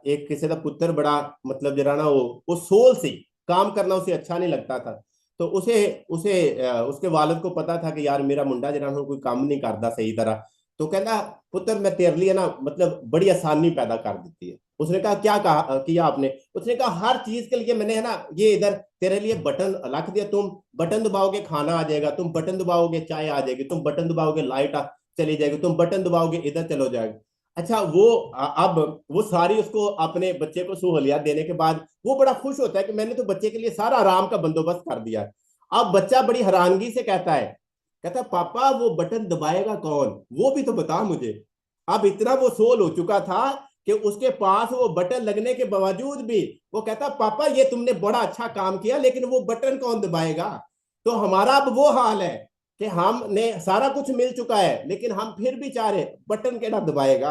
एक किसी का पुत्र बड़ा मतलब जरा ना वो सोल से काम करना उसे अच्छा नहीं लगता था। तो उसे उसे उसके वालिद को पता था कि यार मेरा मुंडा जरा कोई काम नहीं करता सही तरह। तो कहता, पुत्र मैं तेरे लिए ना मतलब बड़ी आसानी पैदा कर देती है। उसने कहा क्या कहा किया आपने? उसने कहा हर चीज के लिए मैंने है ना ये इधर तेरे लिए बटन रख दिया, तुम बटन दबाओगे खाना आ जाएगा, तुम बटन दबाओगे चाय आ जाएगी, तुम बटन दबाओगे लाइट चली जाएगी, तुम बटन दबाओगे इधर चलो जाएगा। अच्छा वो अब वो सारी उसको अपने बच्चे को सहूलियत देने के बाद वो बड़ा खुश होता है कि मैंने तो बच्चे के लिए सारा आराम का बंदोबस्त कर दिया है। अब बच्चा बड़ी हैरानगी से कहता है, कहता पापा वो बटन दबाएगा कौन, वो भी तो बता मुझे। अब इतना वो सोल हो चुका था कि उसके पास वो बटन लगने के बावजूद भी वो कहता पापा ये तुमने बड़ा अच्छा काम किया, लेकिन वो बटन कौन दबाएगा? तो हमारा अब वो हाल है कि हमने सारा कुछ मिल चुका है, लेकिन हम फिर भी चाह रहे बटन केड़ा दबाएगा।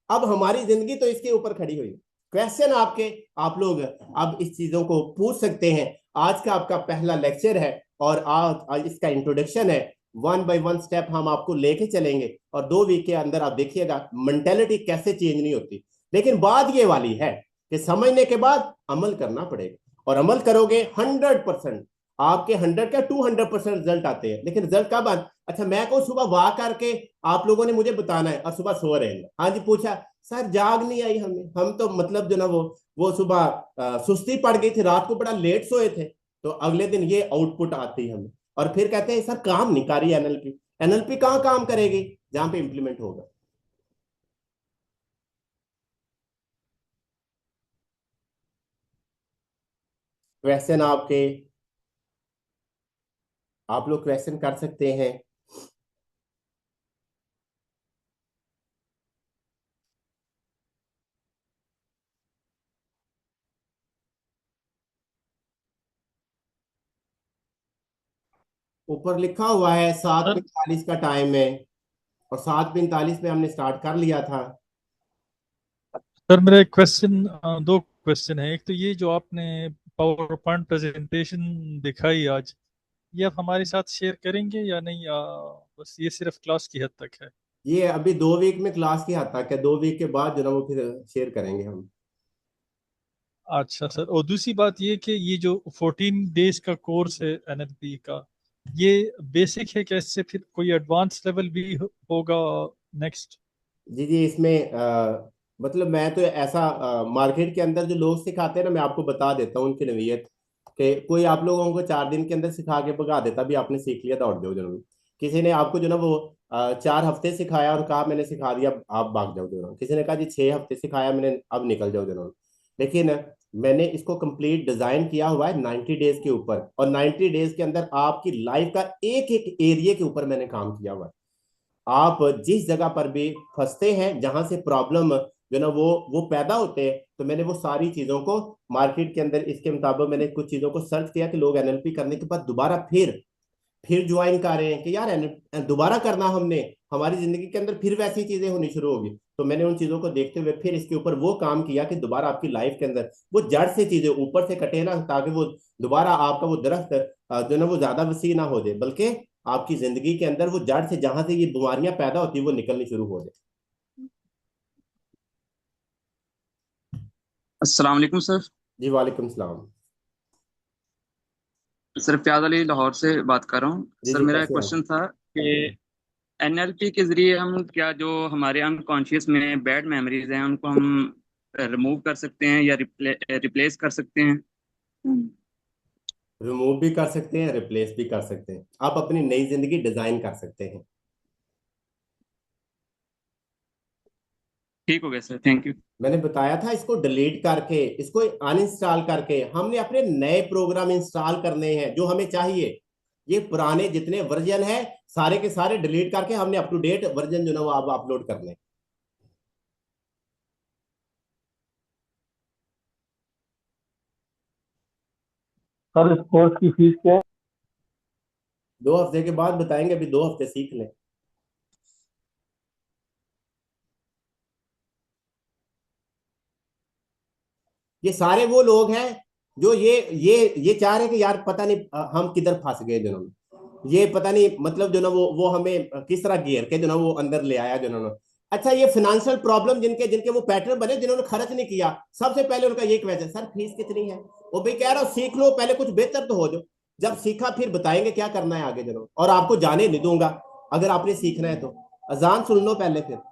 अब हमारी जिंदगी तो इसके ऊपर खड़ी हुई। क्वेश्चन आपके, आप लोग अब इस चीजों को पूछ सकते हैं। आज का आपका पहला लेक्चर है, और आज इसका इंट्रोडक्शन है। वन बाय वन स्टेप हम आपको लेके चलेंगे, और 2 वीक के अंदर आप देखिएगा मेंटेलिटी कैसे चेंज नहीं होती। लेकिन बात ये वाली है कि समझने के बाद अमल करना पड़ेगा, और अमल करोगे 100%, आपके 100 का 200% रिजल्ट आते हैं। लेकिन रिजल्ट कब आते? अच्छा मैं कहूँ सुबह वाक करके आप लोगों ने मुझे बताना है, और सुबह सो रहे हैं। हाँ जी पूछा, सर जाग नहीं आई हमें, हम तो मतलब जो ना वो सुबह सुस्ती पड़ गई थी, रात को बड़ा लेट सोए थे। तो अगले दिन ये आउटपुट आती है हमें, और फिर कहते हैं सर काम नहीं कर रही एनएलपी। एनएलपी कहाँ काम करेगी? जहां पे इंप्लीमेंट होगा। क्वेश्चन आपके, आप लोग क्वेश्चन कर सकते हैं। ऊपर लिखा हुआ है सात सर पैंतालीस का टाइम है, और 7:45 पे हमने स्टार्ट कर लिया था। सर मेरा एक क्वेश्चन, दो क्वेश्चन है। एक तो ये जो आपने पावर पॉइंट प्रेजेंटेशन दिखाई आज, ये आप हमारे साथ शेयर करेंगे या नहीं, बस ये सिर्फ क्लास की हद तक है? ये अभी 2 वीक में क्लास की हद तक है, 2 वीक के बाद जो ना वो फिर शेयर करेंगे हम। अच्छा सर, और दूसरी बात ये कि ये जो 14 डेज का कोर्स है एनएलपी का, ये बेसिक है, कैसे फिर कोई एडवांस लेवल भी होगा नेक्स्ट? जी जी, इसमें मतलब मैं तो ऐसा मार्केट के अंदर जो लोग सिखाते हैं ना, मैं आपको बता देता हूँ उनकी नवीयत, कि कोई आप लोगों को 4 दिन के अंदर सिखा के भगा देता भी आपने सीख लिया दौड़ जाओ जरूर। किसी ने आपको जो ना वो 4 हफ्ते सिखाया और कहा मैंने सिखा दिया आप भाग जाओ जरूर। किसी ने कहा जी 6 हफ्ते सिखाया मैंने अब निकल जाओ जरूर। लेकिन मैंने इसको कंप्लीट डिजाइन किया हुआ है 90 डेज के ऊपर, और 90 डेज के अंदर आपकी लाइफ का एक एक एरिया के ऊपर मैंने काम किया हुआ है। आप जिस जगह पर भी फंसते हैं, जहां से प्रॉब्लम जो ना वो पैदा होते हैं, तो मैंने वो सारी चीजों को मार्केट के अंदर इसके मुताबिक मैंने कुछ चीजों को सर्च किया कि लोग एनएलपी करने के बाद दोबारा फिर ज्वाइन कर रहे हैं कि यार दोबारा करना हमने, हमारी जिंदगी के अंदर फिर वैसी चीजें होनी शुरू होगी। तो मैंने उन चीजों को देखते हुए फिर इसके ऊपर वो काम किया कि दोबारा आपकी लाइफ के अंदर वो जड़ से चीजें ऊपर से कटे ना, ताकि वो दोबारा आपका वो दरख्त जो ना वो ज्यादा वसी ना हो जाए, बल्कि आपकी जिंदगी के अंदर वो जड़ से जहां से ये बीमारियां पैदा होती है वो निकलनी शुरू हो जाए। अस्सलाम वालेकुम सर। जी वालेकुम सलाम। सर प्याज अली लाहौर से बात कर रहा हूँ जी सर। जी, मेरा एक कैसे हैं? क्वेश्चन था कि एनएलपी के जरिए हम क्या जो हमारे अनकॉन्शियस में बैड मेमोरीज हैं उनको हम रिमूव कर सकते हैं या रिप्लेस कर सकते हैं? रिमूव भी कर सकते हैं, रिप्लेस भी कर सकते हैं, आप अपनी नई जिंदगी डिजाइन कर सकते हैं। ठीक हो गया सर, थैंक यू। मैंने बताया था इसको डिलीट करके, इसको अनइंस्टॉल करके हमने अपने नए प्रोग्राम इंस्टॉल करने हैं जो हमें चाहिए। ये पुराने जितने वर्जन है सारे के सारे डिलीट करके हमने अप टू डेट वर्जन जो ना वो आप अपलोड करने। सर इस कोर्स की फीस क्या है? 2 हफ्ते के बाद बताएंगे, अभी 2 हफ्ते सीख लें। ये सारे वो लोग हैं जो ये चाह रहे हैं कि यार पता नहीं हम किधर फंस गए जिन्होंने, ये पता नहीं मतलब जो ना वो हमें किस तरह घेर के जो ना वो अंदर ले आया जिन्होंने। अच्छा, ये फाइनेंशियल प्रॉब्लम जिनके जिनके वो पैटर्न बने, जिन्होंने खर्च नहीं किया, सबसे पहले उनका ये वजह, सर फीस कितनी है? वो भी कह रहा हूँ सीख लो पहले, कुछ बेहतर तो हो जाओ। जब सीखा फिर बताएंगे क्या करना है आगे जरूर, और आपको जाने नहीं दूंगा अगर आपने सीखना है तो। अजान सुन लो पहले फिर।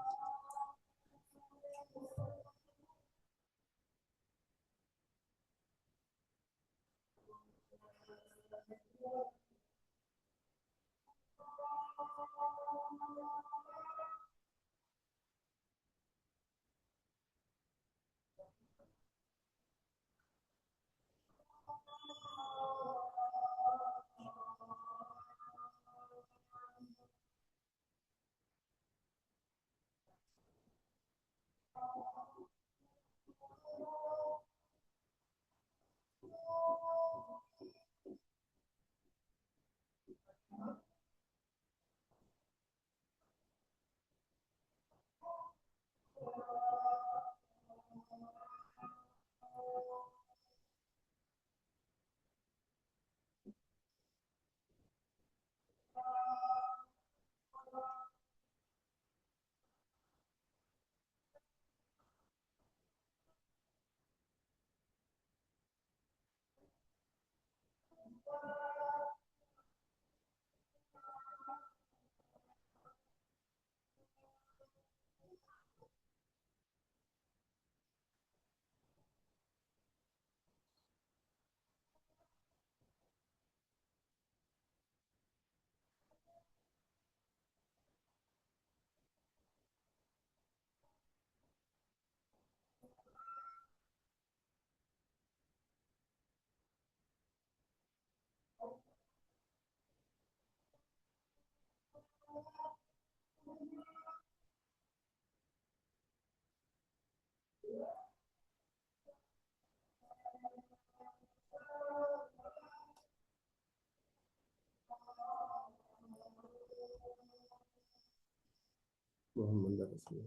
मोहम्मद रसूल।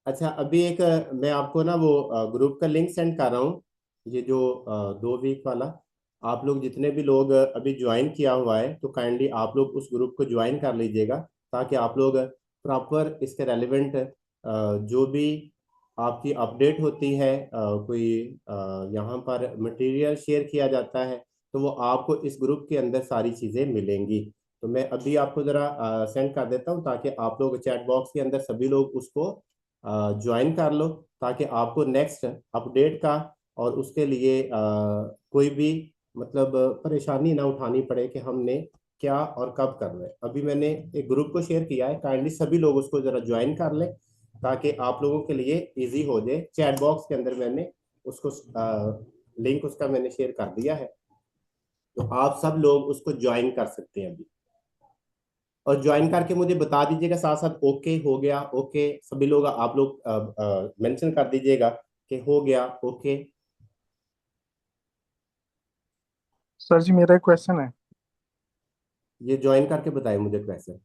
अच्छा, अभी एक मैं आपको ना वो ग्रुप का लिंक सेंड कर रहा हूँ। ये जो 2 वीक वाला, आप लोग जितने भी लोग अभी ज्वाइन किया हुआ है तो काइंडली आप लोग उस ग्रुप को ज्वाइन कर लीजिएगा, ताकि आप लोग प्रॉपर इसके रेलिवेंट जो भी आपकी अपडेट होती है, कोई यहाँ पर मटेरियल शेयर किया जाता है, तो वो आपको इस ग्रुप के अंदर सारी चीज़ें मिलेंगी। तो मैं अभी आपको ज़रा सेंड कर देता हूँ, ताकि आप लोग चैट बॉक्स के अंदर सभी लोग उसको ज्वाइन कर लो, ताकि आपको नेक्स्ट अपडेट का और उसके लिए कोई भी मतलब परेशानी ना उठानी पड़े कि हमने क्या और कब करना है। अभी मैंने एक ग्रुप को शेयर किया है, काइंडली सभी लोग उसको जरा ज्वाइन कर लें, ताकि आप लोगों के लिए इजी हो जाए। चैट बॉक्स के अंदर मैंने उसको लिंक उसका मैंने शेयर कर दिया है, तो आप सब लोग उसको ज्वाइन कर सकते हैं अभी। और ज्वाइन करके मुझे बता दीजिएगा साथ साथ, ओके हो गया, ओके सभी लोग आप लोग मेंशन कर दीजिएगा कि हो गया ओके। सर जी मेरा एक क्वेश्चन है। ये ज्वाइन करके बताएं मुझे कैसे।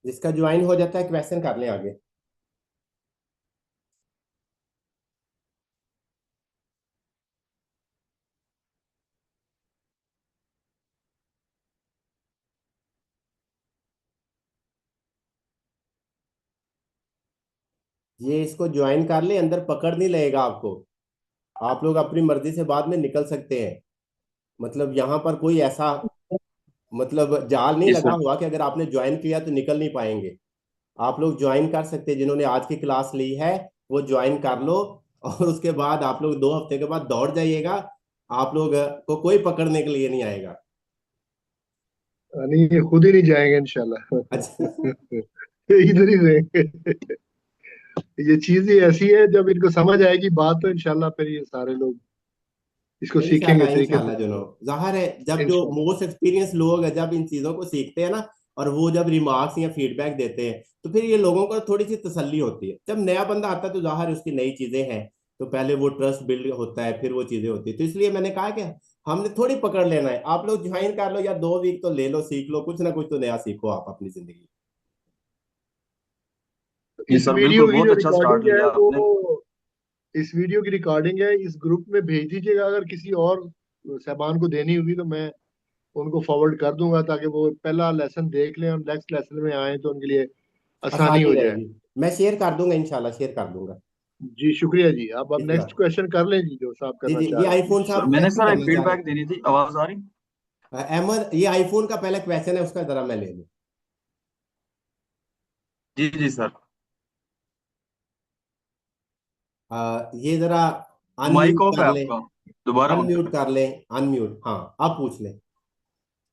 जिसका ज्वाइन हो जाता है क्वेश्चन कर लें आगे। ये इसको ज्वाइन कर ले, अंदर पकड़ नहीं लगेगा आपको, आप लोग अपनी मर्जी से बाद में निकल सकते हैं। मतलब यहाँ पर कोई ऐसा मतलब जाल नहीं जी लगा सर। हुआ कि अगर आपने ज्वाइन किया तो निकल नहीं पाएंगे। आप लोग ज्वाइन कर सकते हैं, जिन्होंने आज की क्लास ली है वो ज्वाइन कर लो, और उसके बाद आप लोग 2 हफ्ते के बाद दौड़ जाइएगा, आप लोग को कोई पकड़ने के लिए नहीं आएगा। नहीं, ये खुद ही नहीं जाएंगे इंशाल्लाह। अच्छा। इधर ही रहेंगे। ये चीज ही ऐसी है, जब इनको समझ आएगी बात तो इंशाल्लाह फिर ये सारे लोग इसको सीखेंगे इंशाल्लाह तरीके से। इंशाल्लाह जुनो, जाहिर है जब जो इंशाल्लाह। मोस्ट एक्सपीरियंस लोग हैं जब इन चीजों को सीखते हैं ना, और वो जब रिमार्क्स या फीडबैक देते हैं, तो फिर ये लोगों को थोड़ी सी तसल्ली होती है। जब नया बंदा आता है तो जाहिर है उसकी नई चीजें हैं, तो पहले वो ट्रस्ट बिल्ड होता है, फिर वो चीजें होती है। तो इसलिए मैंने कहा कि हमने थोड़ी पकड़ लेना है, आप लोग ज्वाइन कर लो या 2 वीक तो ले लो, सीख लो, कुछ ना कुछ तो नया सीखो आप अपनी जिंदगी। जी इस सर, वीडियो बिल्कुल की बहुत जो अच्छा स्टार्ट रिकॉर्डिंग है लिया आपने। वो, इस वीडियो की रिकॉर्डिंग है, इस ग्रुप में भेज दीजिएगा। अगर किसी और साहबान को देनी होगी तो मैं उनको फॉरवर्ड कर दूंगा, ताकि वो पहला लेसन देख लें और नेक्स्ट लेसन में आए तो उनके लिए आसानी आसानी हो जाए। रहेगी। मैं शेयर कर दूंगा, इंशाल्लाह शेयर कर दूंगा। जी शुक्रिया जी। आप अब इतना। नेक्स्ट क्वेश्चन कर लें जी, जो साहब जी करना जी, चाह ये रहे हैं आईफोन प्लीज। सर साहब मैंने क्वेश्चन सर एक करना चाह रहे फीडबैक देनी थी, आवाज आ रही? हैं। अहमद, ये आईफोन का पहला क्वेश्चन है, उसका जरा मैं ले लूं। जी जी सर। ये जरा माइक अनम्यूट ऑफ है कर लें। आपका, दोबारा ऑन अनम्यूट करें। कर लें, अनम्यूट, हाँ आप पूछ लें।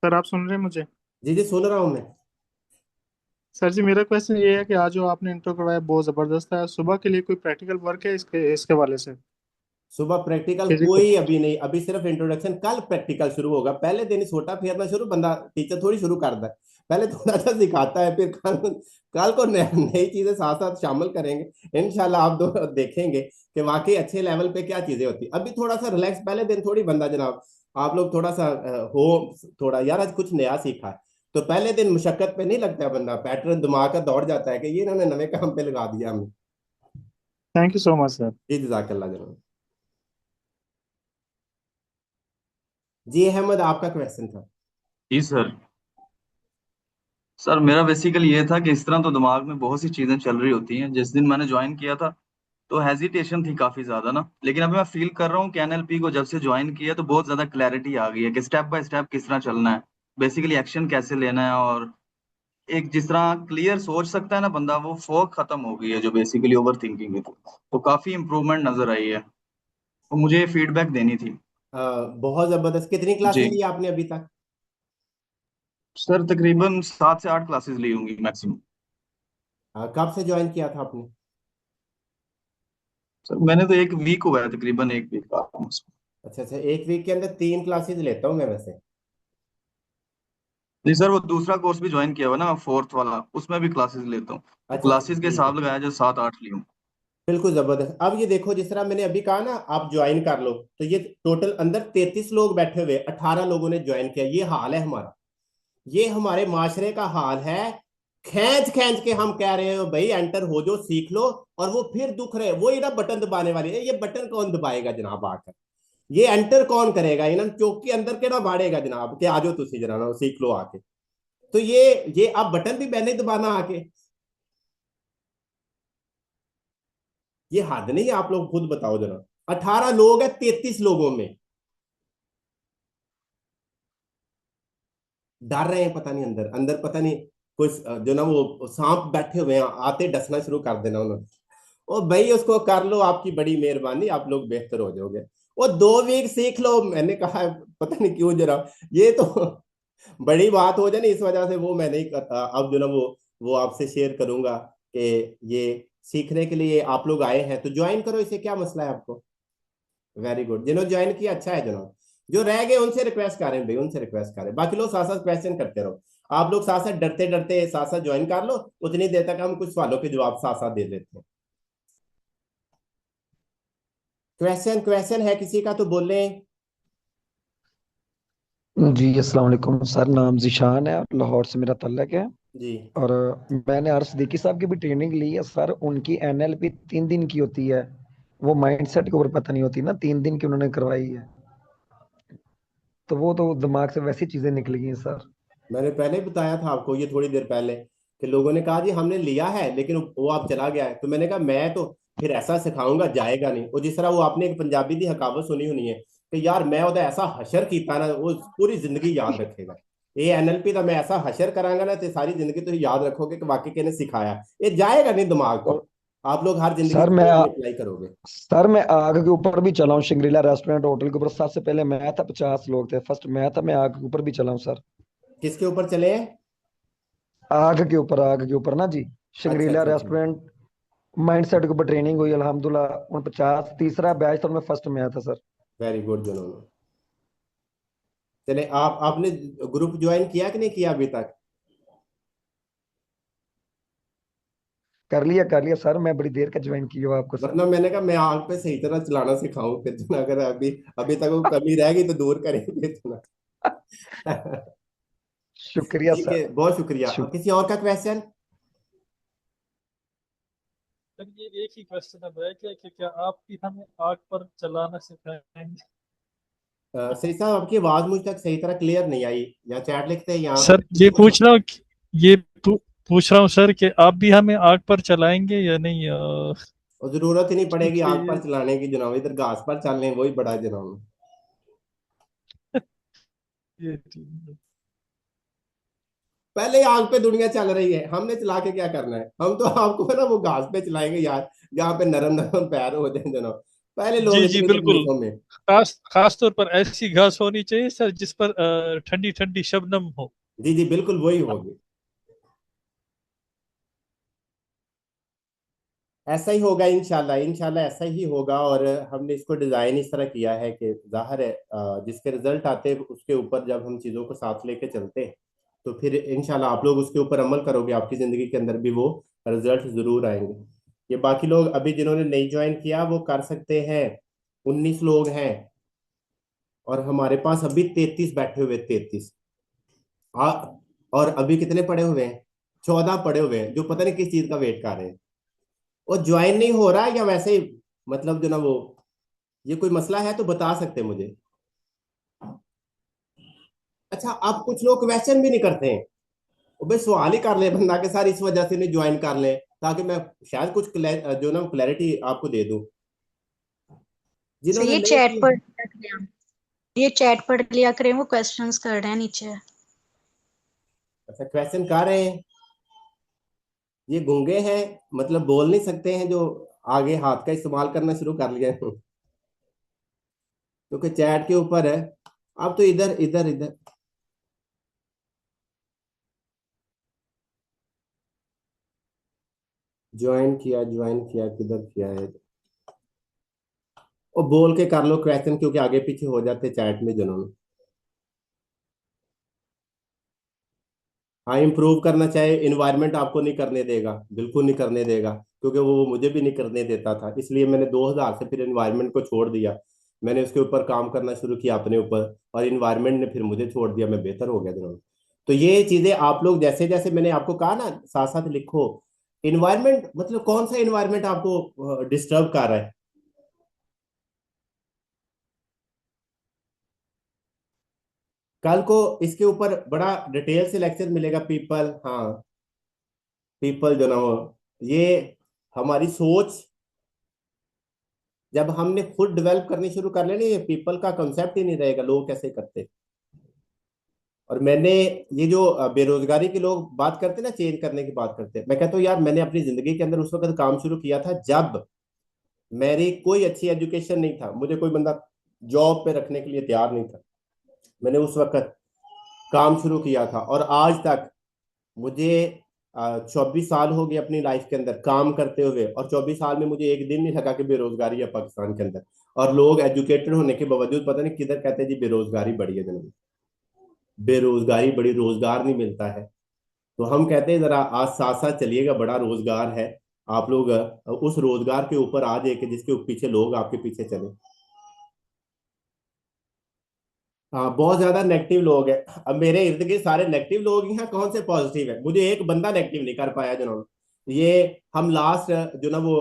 सर आप सुन रहे हैं मुझे? जी जी सुन रहा हूँ मैं। सर जी मेरा क्वेश्चन ये है कि आज जो आपने इंट्रो करवाया बहुत जबरदस्त है। सुबह के लिए कोई प्रैक्टिकल वर्क है इसके इसके वाले से? सुबह प्रैक्टिकल फिजिक्स। कोई अभी नहीं, अभी सिर्फ इंट्रोडक्शन, कल प्रैक्टिकल शुरू होगा। पहले दिन ही छोटा फेरना शुरू, बंदा टीचर थोड़ी शुरू करता है, पहले थोड़ा सा सिखाता है, फिर कल कल को नई चीजें साथ साथ शामिल करेंगे इंशाल्लाह। आप दो देखेंगे कि वाकई अच्छे लेवल पे क्या चीजें होती। अभी थोड़ा सा रिलैक्स, पहले दिन थोड़ी बंदा जनाब, आप लोग थोड़ा सा हो थोड़ा यार आज कुछ नया सीखा है, तो पहले दिन मुशक्कत पे नहीं लगता है, बंदा पैटर्न दिमाग का दौड़ जाता है कि ये इन्होंने नवे काम पे लगा दिया हमें। Thank you so much sir. जी जजाकल्ला जनाब। जी अहमद, आपका क्वेश्चन था। जी सर। सर मेरा बेसिकली ये था कि इस तरह तो दिमाग में बहुत सी चीजें चल रही होती हैं। जिस दिन मैंने ज्वाइन किया था तो हेजिटेशन थी काफी ज्यादा ना, लेकिन अभी मैं फील कर रहा हूँ कि एनएलपी को जब से ज्वाइन किया तो बहुत ज्यादा क्लैरिटी आ गई है कि स्टेप बाय स्टेप किस तरह चलना है, बेसिकली एक्शन कैसे लेना है। और एक जिस तरह क्लियर सोच सकता है ना बंदा, वो फॉग खत्म हो गई है जो बेसिकली ओवर थिंकिंग है। तो काफी इंप्रूवमेंट नजर आई है, तो मुझे ये फीडबैक देनी थी। बहुत जबरदस्त। कितनी क्लासेस जी ली आपने अभी तक? सर, तकरीबन 7 से 8 क्लासेस ली होंगी मैक्सिमम। कब से ज्वाइन किया था आपने? सर मैंने तो 1 वीक हुआ है, तकरीबन 1 वीक का। अच्छा अच्छा, 1 वीक के अंदर 3 क्लासेस लेता हूँ मैं वैसे। जी सर, वो दूसरा कोर्स भी ज्वाइन किया हुआ ना, फोर्थ वाला, उसमें भी क्लासेस लेता हूँ। तो अच्छा अच्छा क्लासेस के ठीक है। हिसाब लगाया जो 7-8 ली हूँ। बिल्कुल जबरदस्त। अब ये देखो, जिस तरह मैंने अभी कहा ना आप ज्वाइन कर लो, तो ये टोटल अंदर 33 लोग बैठे हुए, 18 लोगों ने ज्वाइन किया। ये हाल है हमारा, ये हमारे माशरे का हाल है खींच खींच के हम कह रहे हो भाई एंटर हो जो, सीख लो, और वो फिर दुख रहे वो ना बटन दबाने वाली है। ये बटन कौन दबाएगा जनाब आकर? ये एंटर कौन करेगा? इन्हें चौक के अंदर के ना बाड़ेगा जनाब कि आ जाओ तुसी जरा ना सीख लो आके। तो ये आप बटन भी मैंने दबाना आके, ये हद नहीं है? आप लोग खुद बताओ जरा। 18 लोग हैं 33 लोगों में, डर रहे हैं पता नहीं, अंदर अंदर पता नहीं कुछ जो ना वो सांप बैठे हुए हैं, आते डसना शुरू कर देना उन्होंने। ओ भाई उसको कर लो, आपकी बड़ी मेहरबानी, आप लोग बेहतर हो जाओगे। वो 2 वीक सीख लो, मैंने कहा है, पता नहीं क्यों जरा, ये तो बड़ी बात हो जाए ना, इस वजह से वो मैं नहीं करता। अब जो ना वो आपसे शेयर करूंगा कि ये सीखने के लिए आप लोग आए हैं तो ज्वाइन करो, इसे क्या मसला है आपको? वेरी गुड, जिन्होंने ज्वाइन किया अच्छा है जनाब। जो रह गए उनसे रिक्वेस्ट करें भाई, उनसे रिक्वेस्ट करें, बाकी लोग साथ साथ क्वेश्चन करते रहो। आप लोग साथ साथ डरते डरते साथ साथ ज्वाइन कर लो, उतनी देर तक हम कुछ सवालों के जवाब साथ साथ दे देते हैं। क्वेश्चन क्वेश्चन है किसी का तो बोले। जी अस्सलाम वालेकुम सर, नाम जिशान है, लाहौर से मेरा तल्लक है। जी और मैंने आर सिद्दीकी साहब की भी ट्रेनिंग ली है सर। उनकी एनएलपी 3 दिन की होती है, वो माइंडसेट के ऊपर पता नहीं होती ना, 3 दिन की उन्होंने करवाई है। तो वो तो दिमाग से वैसी चीजें निकल गई हैं सर। मैंने पहले ही बताया था आपको ये थोड़ी देर पहले कि लोगों ने कहा जी हमने लिया है लेकिन वो आप चला गया है, तो मैंने कहा मैं तो फिर ऐसा सिखाऊंगा जाएगा नहीं। और जिस तरह वो आपने एक पंजाबी दी हकावत सुनी होनी है कि यार मैं ओदा ऐसा हशर कीता ना वो पूरी जिंदगी याद रखेगा। ये एनएलपी का मैं ऐसा हशर करांगा ना तो सारी जिंदगी तो याद रखोगे कि वाकई किने सिखाया। ये जाएगा नहीं दिमाग तो, और आप लोग हर जिंदगी सर में मैं अप्लाई करोगे। सर मैं आग के ऊपर भी चला हूँ, शिंगरीला रेस्टोरेंट होटल के ऊपर। सबसे पहले मैं था, 50 लोग थे, फर्स्ट मैं था। मैं आग के ऊपर भी चला हूँ सर। किसके ऊपर चले हैं? आग के ऊपर, आग के ऊपर ना जी, अच्छा शिंगरीला अच्छा अच्छा, रेस्टोरेंट। माइंडसेट के ऊपर ट्रेनिंग हुई अल्हम्दुलिल्लाह। उन 50 तीसरा बैच था, मैं फर्स्ट में आया था सर। वेरी गुड जनों। चले आपने ग्रुप ज्वाइन किया कि नहीं किया अभी तक? कर लिया सर, मैं बड़ी देर का ज्वाइन किया हूँ आपको सर। वरना मैंने कहा मैं आग पे सही तरह चलाना सिखाऊं, फिर जो ना अगर अभी अभी तक वो कमी रह गई तो दूर करेंगे तो ना। शुक्रिया ठीक सर। है, बहुत शुक्रिया। शुक किसी और का क्वेश्चन? सर ये एक ही क्वेश्चन अब है कि क्या आप भी हमें आग पर चलाना सिखाएंगे? सही साहब आपकी आवाज मुझ तक सही तरह क्लियर नहीं आई, या चैट लिखते हैं या सर ये पूछ रहा हूँ ये पूछ रहा हूँ सर कि आप भी हमें आग पर चलाएंगे या नहीं? और जरूरत ही नहीं पड़ेगी क्योंकि आग पर चलाने की जनाब, इधर घास पर चल लें वही बड़ा है जनाब। ये ठीक है। पहले ही आग पे दुनिया चल रही है, हमने चला के क्या करना है? हम तो आपको है ना वो घास पे चलाएंगे यार, जहाँ पे नरम नरम पैर हो जाए जनाब। पहले लोग जी जी इतनी बिल्कुल। तकलीफों में। खास तौर पर ऐसी घास होनी चाहिए सर जिस पर ठंडी ठंडी शबनम हो। जी जी बिल्कुल वही होगी, ऐसा ही होगा इंशाल्लाह, इंशाल्लाह ऐसा ही होगा। और हमने इसको डिजाइन इस तरह किया है कि जाहिर है जिसके रिजल्ट आते हैं उसके ऊपर जब हम चीजों को साथ लेके चलते हैं तो फिर इंशाल्लाह आप लोग उसके ऊपर अमल करोगे, आपकी जिंदगी के अंदर भी वो रिजल्ट जरूर आएंगे। ये बाकी लोग अभी जिन्होंने नहीं ज्वाइन किया वो कर सकते हैं। 19 लोग हैं और हमारे पास अभी 33 बैठे हुए, 33। हाँ, और अभी कितने पड़े हुए हैं? 14 पड़े हुए हैं जो पता नहीं किस चीज का वेट कर रहे हैं। वो ज्वाइन नहीं हो रहा है या वैसे ही, मतलब जो ना वो, ये कोई मसला है तो बता सकते हैं मुझे। अच्छा, आप कुछ लोग क्वेश्चन भी नहीं करते हैं। वो भाई सवाल ही कर ले बंदा के साथ, इस वजह से नहीं ज्वाइन कर ले ताकि मैं शायद कुछ जो ना क्लैरिटी आपको दे दूं सर जिन्होंने ये नहीं चैट की। पढ़ लिया, ये चैट पढ़ लिया करें, वो क्वेश्चंस कर रहे हैं नीचे। अच्छा क्वेश्चन कर रहे हैं, ये गूंगे हैं मतलब बोल नहीं सकते हैं जो आगे हाथ का इस्तेमाल करना शुरू कर लिया है क्योंकि चैट के ऊपर है। अब तो इधर इधर इधर ज्वाइन किया किधर किया है? और बोल के कर लो क्वेश्चन क्योंकि आगे पीछे हो जाते चैट में जिन्होंने। हाँ, इम्प्रूव करना चाहे इन्वायरमेंट आपको नहीं करने देगा, बिल्कुल नहीं करने देगा, क्योंकि वो मुझे भी नहीं करने देता था, इसलिए मैंने 2000 से फिर इन्वायरमेंट को छोड़ दिया। मैंने उसके ऊपर काम करना शुरू किया अपने ऊपर, और इन्वायरमेंट ने फिर मुझे छोड़ दिया, मैं बेहतर हो गया जनाब। तो ये चीजें आप लोग जैसे जैसे मैंने आपको कहा ना, साथ साथ लिखो। इन्वायरमेंट मतलब कौन सा इन्वायरमेंट आपको डिस्टर्ब कर रहा है? कल को इसके ऊपर बड़ा डिटेल से लेक्चर मिलेगा, पीपल, हाँ, पीपल जो ना हो, ये हमारी सोच जब हमने खुद डेवलप करनी शुरू कर लेनी, ये पीपल का कंसेप्ट ही नहीं रहेगा, लोग कैसे करते। और मैंने ये जो बेरोजगारी के लोग बात करते हैं ना, चेंज करने की बात करते हैं, मैं कहता हूँ यार मैंने अपनी जिंदगी के अंदर उस वक्त काम शुरू किया था जब मेरी कोई अच्छी एजुकेशन नहीं था, मुझे कोई बंदा जॉब पे रखने के लिए तैयार नहीं था। मैंने उस वक्त काम शुरू किया था और आज तक मुझे 24 साल हो गए अपनी लाइफ के अंदर काम करते हुए, और 24 साल में मुझे एक दिन नहीं लगा कि बेरोजगारी है पाकिस्तान के अंदर। और लोग एजुकेटेड होने के बावजूद पता नहीं किधर कहते हैं जी बेरोजगारी बढ़ी है, जनाब बेरोजगारी बड़ी, रोजगार नहीं मिलता है। तो हम कहते हैं जरा आज साथ साथ चलिएगा, बड़ा रोजगार है। आप लोग उस रोजगार के ऊपर आ जाए कि जिसके पीछे लोग आपके पीछे चले। हाँ, बहुत ज्यादा नेगेटिव लोग हैं। अब मेरे इर्द गिर्द सारे नेगेटिव लोग ही हैं, कौन से पॉजिटिव है? मुझे एक बंदा नेगेटिव नहीं कर पाया जिन्होंने। ये हम लास्ट जो ना वो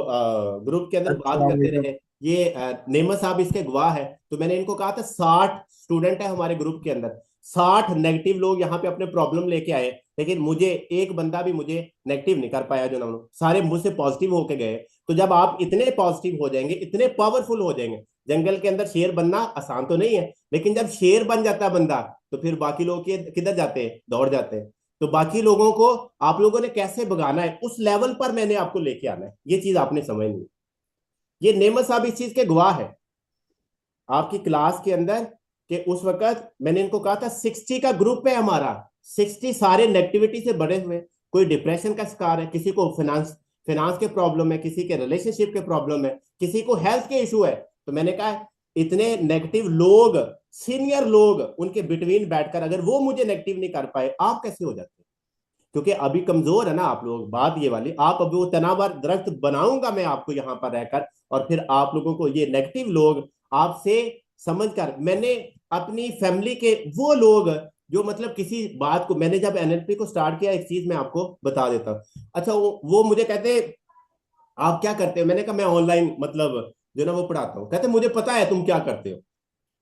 ग्रुप के अंदर बात अस्सलाम करते वालेकुम। रहे, ये नेमत साहब इसके गवाह है। तो मैंने इनको कहा था 60 स्टूडेंट है हमारे ग्रुप के अंदर, 60 नेगेटिव लोग यहाँ पे अपने प्रॉब्लम लेके आए, लेकिन मुझे एक बंदा भी मुझे नेगेटिव नहीं कर पाया। जो ना सारे मुझसे पॉजिटिव होके गए। तो जब आप इतने पॉजिटिव हो जाएंगे, इतने पावरफुल हो जाएंगे, जंगल के अंदर शेर बनना आसान तो नहीं है, लेकिन जब शेर बन जाता है बंदा, तो फिर बाकी लोग किधर जाते हैं? दौड़ जाते हैं। तो बाकी लोगों को आप लोगों ने कैसे भगाना है, उस लेवल पर मैंने आपको लेके आना है, ये चीज आपने समझनी है। ये नेमत साहब इस चीज के गवाह है आपकी क्लास के अंदर, कि उस वक्त मैंने इनको कहा था 60 का ग्रुप है हमारा, 60 सारे नेगेटिविटी से बड़े हुए, कोई डिप्रेशन का शिकार है, किसी को फाइनेंस फाइनेंस के प्रॉब्लम है, किसी के रिलेशनशिप के प्रॉब्लम है, किसी को हेल्थ के इशू है। तो मैंने कहा इतने नेगेटिव लोग, सीनियर लोग, उनके बिटवीन बैठकर अगर वो मुझे नेगेटिव नहीं कर पाए, आप कैसे हो जाते? क्योंकि अभी कमजोर है ना आप लोग, बात ये वाली। आप अभी वो तनावर दरख्त बनाऊंगा मैं आपको यहाँ पर रहकर, और फिर आप लोगों को ये नेगेटिव लोग आपसे समझ कर, मैंने अपनी फैमिली के वो लोग जो मतलब किसी बात को, मैंने जब एनएलपी को स्टार्ट किया, एक चीज मैं आपको बता देता हूँ। अच्छा, वो मुझे कहते आप क्या करते हो? मैंने कहा मैं ऑनलाइन मतलब जो ना वो पढ़ाता हूँ। कहते मुझे पता है तुम क्या करते हो।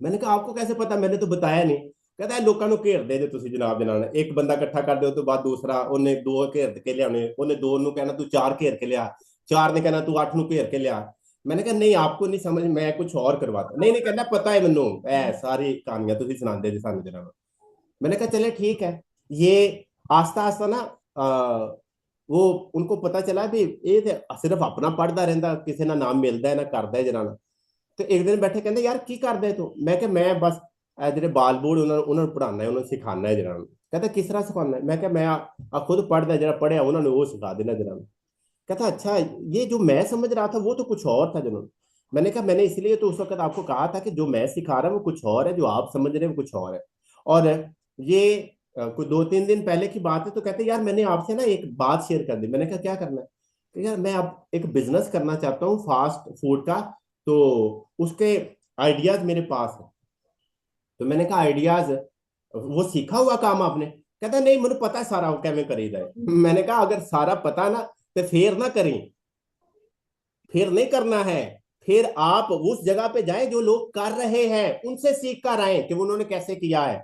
मैंने कहा आपको कैसे पता? मैंने तो बताया नहीं। कहता है लोगों ਨੂੰ ਘੇਰ ਦੇ ਤੁਸੀਂ जनाब जनाब, एक बंदा इकट्ठा कर दो तो बाद दूसरा ਉਹਨੇ दो घेर के लियाने, ਉਹਨੇ दो ਨੂੰ कहना तू 4 घेर के लिया, 4 ने कहना तू 8 ਨੂੰ घेर के लिया। मैंने कहा नहीं आपको नहीं समझ, मैं कुछ और करवाता। नहीं नहीं, कहना पता है मैनू, ऐ सारी कहानियां तुम सुनाते जी सानू जनाब। मैंने कहा चले ठीक है। ये आस्ता आस्ता ना वो उनको पता चला भी ये सिर्फ अपना पढ़ता रहता, किसी ना नाम मिलता है ना करता है जनाब। तो एक दिन बैठे कहते यार की करदे तू? मैं क्या मैं बस ਜਿਹੜੇ ਬਾਲ ਬੂੜ ਉਹਨਾਂ ਨੂੰ ਪੜਾਉਣਾ ਹੈ, ਉਹਨਾਂ ਨੂੰ ਸਿਖਾਉਣਾ ਹੈ ਜਨਾਬ। कहता किस तरह सिखाना है? मैं क्या मैं खुद पढ़ता जरा पढ़िया उन्होंने वो सिखा देना जनाब। कहता अच्छा, ये जो मैं समझ रहा था वो तो कुछ और था जनाब। मैंने कहा मैंने इसलिए तो उस वक्त आपको कहा था कि जो मैं सिखा रहा हूँ वो कुछ और है, जो आप समझ रहे हैं वो कुछ और है। और ये कुछ 2-3 दिन पहले की बात है। तो कहते यार मैंने आपसे ना एक बात शेयर कर दी। मैंने कहा क्या करना है? तो यार मैं अब एक बिजनेस करना चाहता हूँ फास्ट फूड का, तो उसके आइडियाज मेरे पास है। तो मैंने कहा आइडियाज, वो सीखा हुआ काम आपने? कहता नहीं मुझे पता है सारा कैसे करी जाए। मैंने कहा अगर सारा पता ना तो फिर ना करें, फिर नहीं करना है। फिर आप उस जगह पे जाएं जो लोग कर रहे हैं, उनसे सीख कर आए कि उन्होंने कैसे किया है,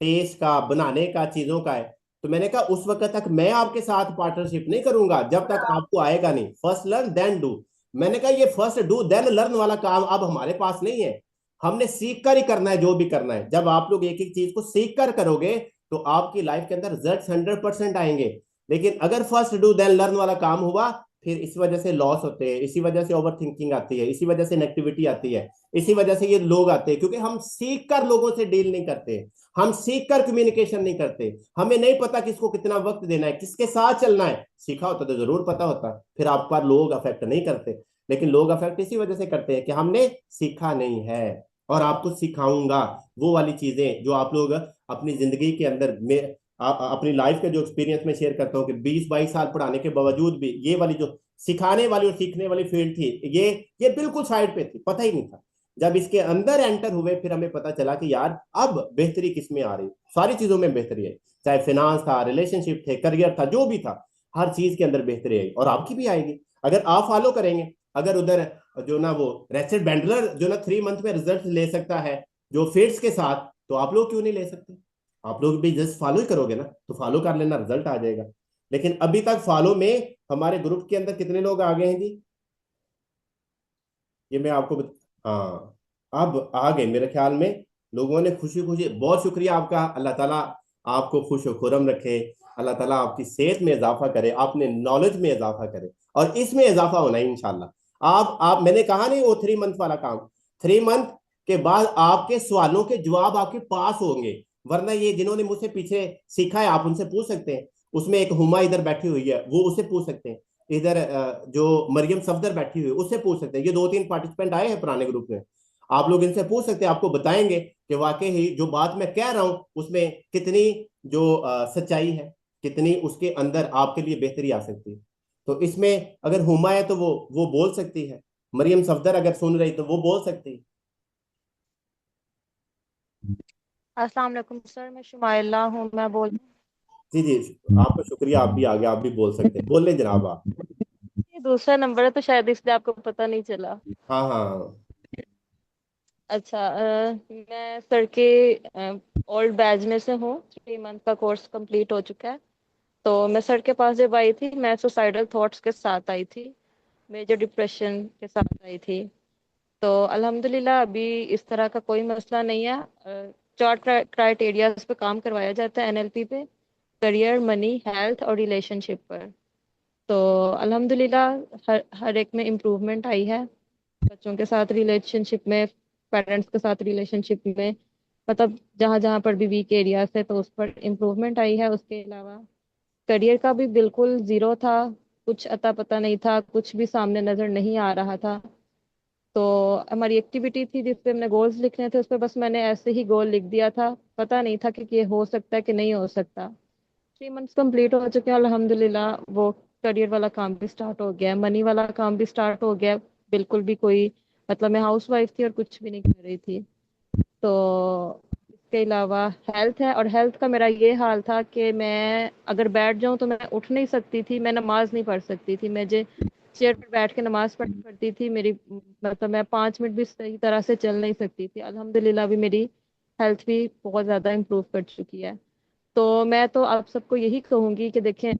टेस्ट का, बनाने का, चीजों का है। तो मैंने कहा उस वक्त तक मैं आपके साथ पार्टनरशिप नहीं करूंगा जब तक आपको आएगा नहीं। First learn then do. मैंने कहा ये फर्स्ट डू देन लर्न वाला काम अब हमारे पास नहीं है, हमने सीख कर ही करना है जो भी करना है। जब आप लोग एक एक चीज को सीख कर करोगे तो आपकी लाइफ के अंदर रिजल्ट 100% आएंगे। लेकिन अगर फर्स्ट डू देन लर्न वाला काम हुआ, फिर इसी वजह से लॉस होते हैं, इसी वजह से ओवर थिंकिंग आती है, इसी वजह से नेगेटिविटी आती है, इसी वजह से ये लोग आते हैं, क्योंकि हम सीख कर लोगों से डील नहीं करते, हम सीख कर कम्युनिकेशन नहीं करते। हमें नहीं पता किसको कितना वक्त देना है, किसके साथ चलना है। सीखा होता तो जरूर पता होता, फिर आप पर लोग अफेक्ट नहीं करते। लेकिन लोग अफेक्ट इसी वजह से करते हैं कि हमने सीखा नहीं है। और आपको सिखाऊंगा वो वाली चीजें जो आप लोग अपनी जिंदगी के अंदर में अपनी लाइफ के जो एक्सपीरियंस में शेयर करता हूँ कि 20-22 साल पढ़ाने के बावजूद भी ये वाली जो सिखाने वाली और सीखने वाली फील्ड थी, ये बिल्कुल साइड पे थी, पता ही नहीं था। जब इसके अंदर एंटर हुए फिर हमें पता चला कि यार अब बेहतरी किस में आ रही, सारी चीजों में बेहतरी है। चाहे फाइनेंस था, रिलेशनशिप थे, करियर था, जो भी था, हर चीज के अंदर बेहतरी आएगी और आपकी भी आएगी अगर आप फॉलो करेंगे। अगर उधर जो ना वो रेचर्ड बैंडलर जो ना 3 मंथ में रिजल्ट ले सकता है जो फेट्स के साथ, तो आप लोग क्यों नहीं ले सकते? आप लोग भी जस्ट फॉलो ही करोगे ना, तो फॉलो कर लेना, रिजल्ट आ जाएगा। लेकिन अभी तक फॉलो में हमारे ग्रुप के अंदर कितने लोग आ गए हैं जी? ये मैं आपको हाँ, अब आ गए मेरे ख्याल में लोगों ने खुशी खुशी। बहुत शुक्रिया आपका, अल्लाह ताला आपको खुश खुरम रखे, अल्लाह ताला आपकी सेहत में इजाफा करे, आपने नॉलेज में इजाफा करे, और इसमें इजाफा होना है इंशाल्लाह। आप मैंने कहा नहीं वो 3 मंथ वाला काम, 3 मंथ के बाद आपके सवालों के जवाब आपके पास होंगे। वरना ये जिन्होंने मुझसे पीछे सीखा है आप उनसे पूछ सकते हैं, उसमें एक हुमा इधर बैठी हुई है वो उससे पूछ सकते हैं, इधर जो मरियम सफदर बैठी हुई है उससे पूछ सकते हैं, ये 2-3 पार्टिसिपेंट आए हैं पुराने ग्रुप में, आप लोग इनसे पूछ सकते हैं, आपको बताएंगे कि वाकई ही जो बात मैं कह रहा हूं उसमें कितनी जो सच्चाई है, कितनी उसके अंदर आपके लिए बेहतरी आ सकती है। तो इसमें अगर हुमा है तो वो बोल सकती है, मरियम सफदर अगर सुन रही तो वो बोल सकती है। अस्सलाम वालेकुम सर, मैं शुमाइला हूँ, मैं बोल जी जी, आपका शुक्रिया, आप भी आगे, आप भी बोल सकते हैं, बोल लें जनाब आप। ये दूसरा नंबर है तो शायद इसलिए आपको पता नहीं चला। हाँ हाँ। अच्छा, मैं सर के ओल्ड बैच में से हूँ। 3 मंथ का कोर्स कंप्लीट हो चुका है। तो मैं सर के पास जब आई थी मैं सुसाइडल थॉट्स के साथ आई थी, मेजर डिप्रेशन के साथ आई थी। तो अल्हम्दुलिल्लाह अभी इस तरह का कोई मसला नहीं है। 4 क्राइटेरियाज पे काम करवाया जाता है एनएलपी पे: करियर, मनी, हेल्थ और रिलेशनशिप पर। तो अल्हम्दुलिल्लाह हर एक में इम्प्रूवमेंट आई है। बच्चों के साथ रिलेशनशिप में, पेरेंट्स के साथ रिलेशनशिप में, मतलब जहाँ जहाँ पर भी वीक एरियाज है तो उस पर इम्प्रूवमेंट आई है। उसके अलावा करियर का भी बिल्कुल ज़ीरो था, कुछ अता पता नहीं था, कुछ भी सामने नज़र नहीं आ रहा था। तो हमारी एक्टिविटी थी जिसपे हमने गोल्स लिखने थे, उस पर बस मैंने ऐसे ही गोल लिख दिया था, पता नहीं था कि ये हो सकता है कि नहीं हो सकता। 3 मंथ्स कंप्लीट हो चुके हैं अल्हम्दुलिल्लाह। वो करियर वाला काम भी स्टार्ट हो गया है, मनी वाला काम भी स्टार्ट हो गया है। बिल्कुल भी कोई, मतलब मैं हाउस वाइफ थी और कुछ भी नहीं कर रही थी। तो इसके अलावा हेल्थ है, और हेल्थ का मेरा ये हाल था कि मैं अगर बैठ जाऊं तो मैं उठ नहीं सकती थी, मैं नमाज नहीं पढ़ सकती थी। मैं जो चेयर पर बैठ के नमाज पढ़ती थी, मेरी मतलब मैं 5 मिनट भी सही तरह से चल नहीं सकती थी। अल्हम्दुलिल्लाह भी मेरी हेल्थ भी बहुत ज़्यादा इम्प्रूव कर चुकी है। तो मैं तो आप सबको यही कहूंगी कि देखें,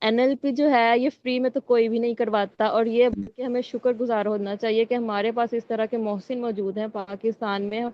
एनएलपी जो है ये फ्री में तो कोई भी नहीं करवाता, और ये बल्कि हमें शुक्रगुजार होना चाहिए कि हमारे पास इस तरह के मोहसिन मौजूद हैं पाकिस्तान में।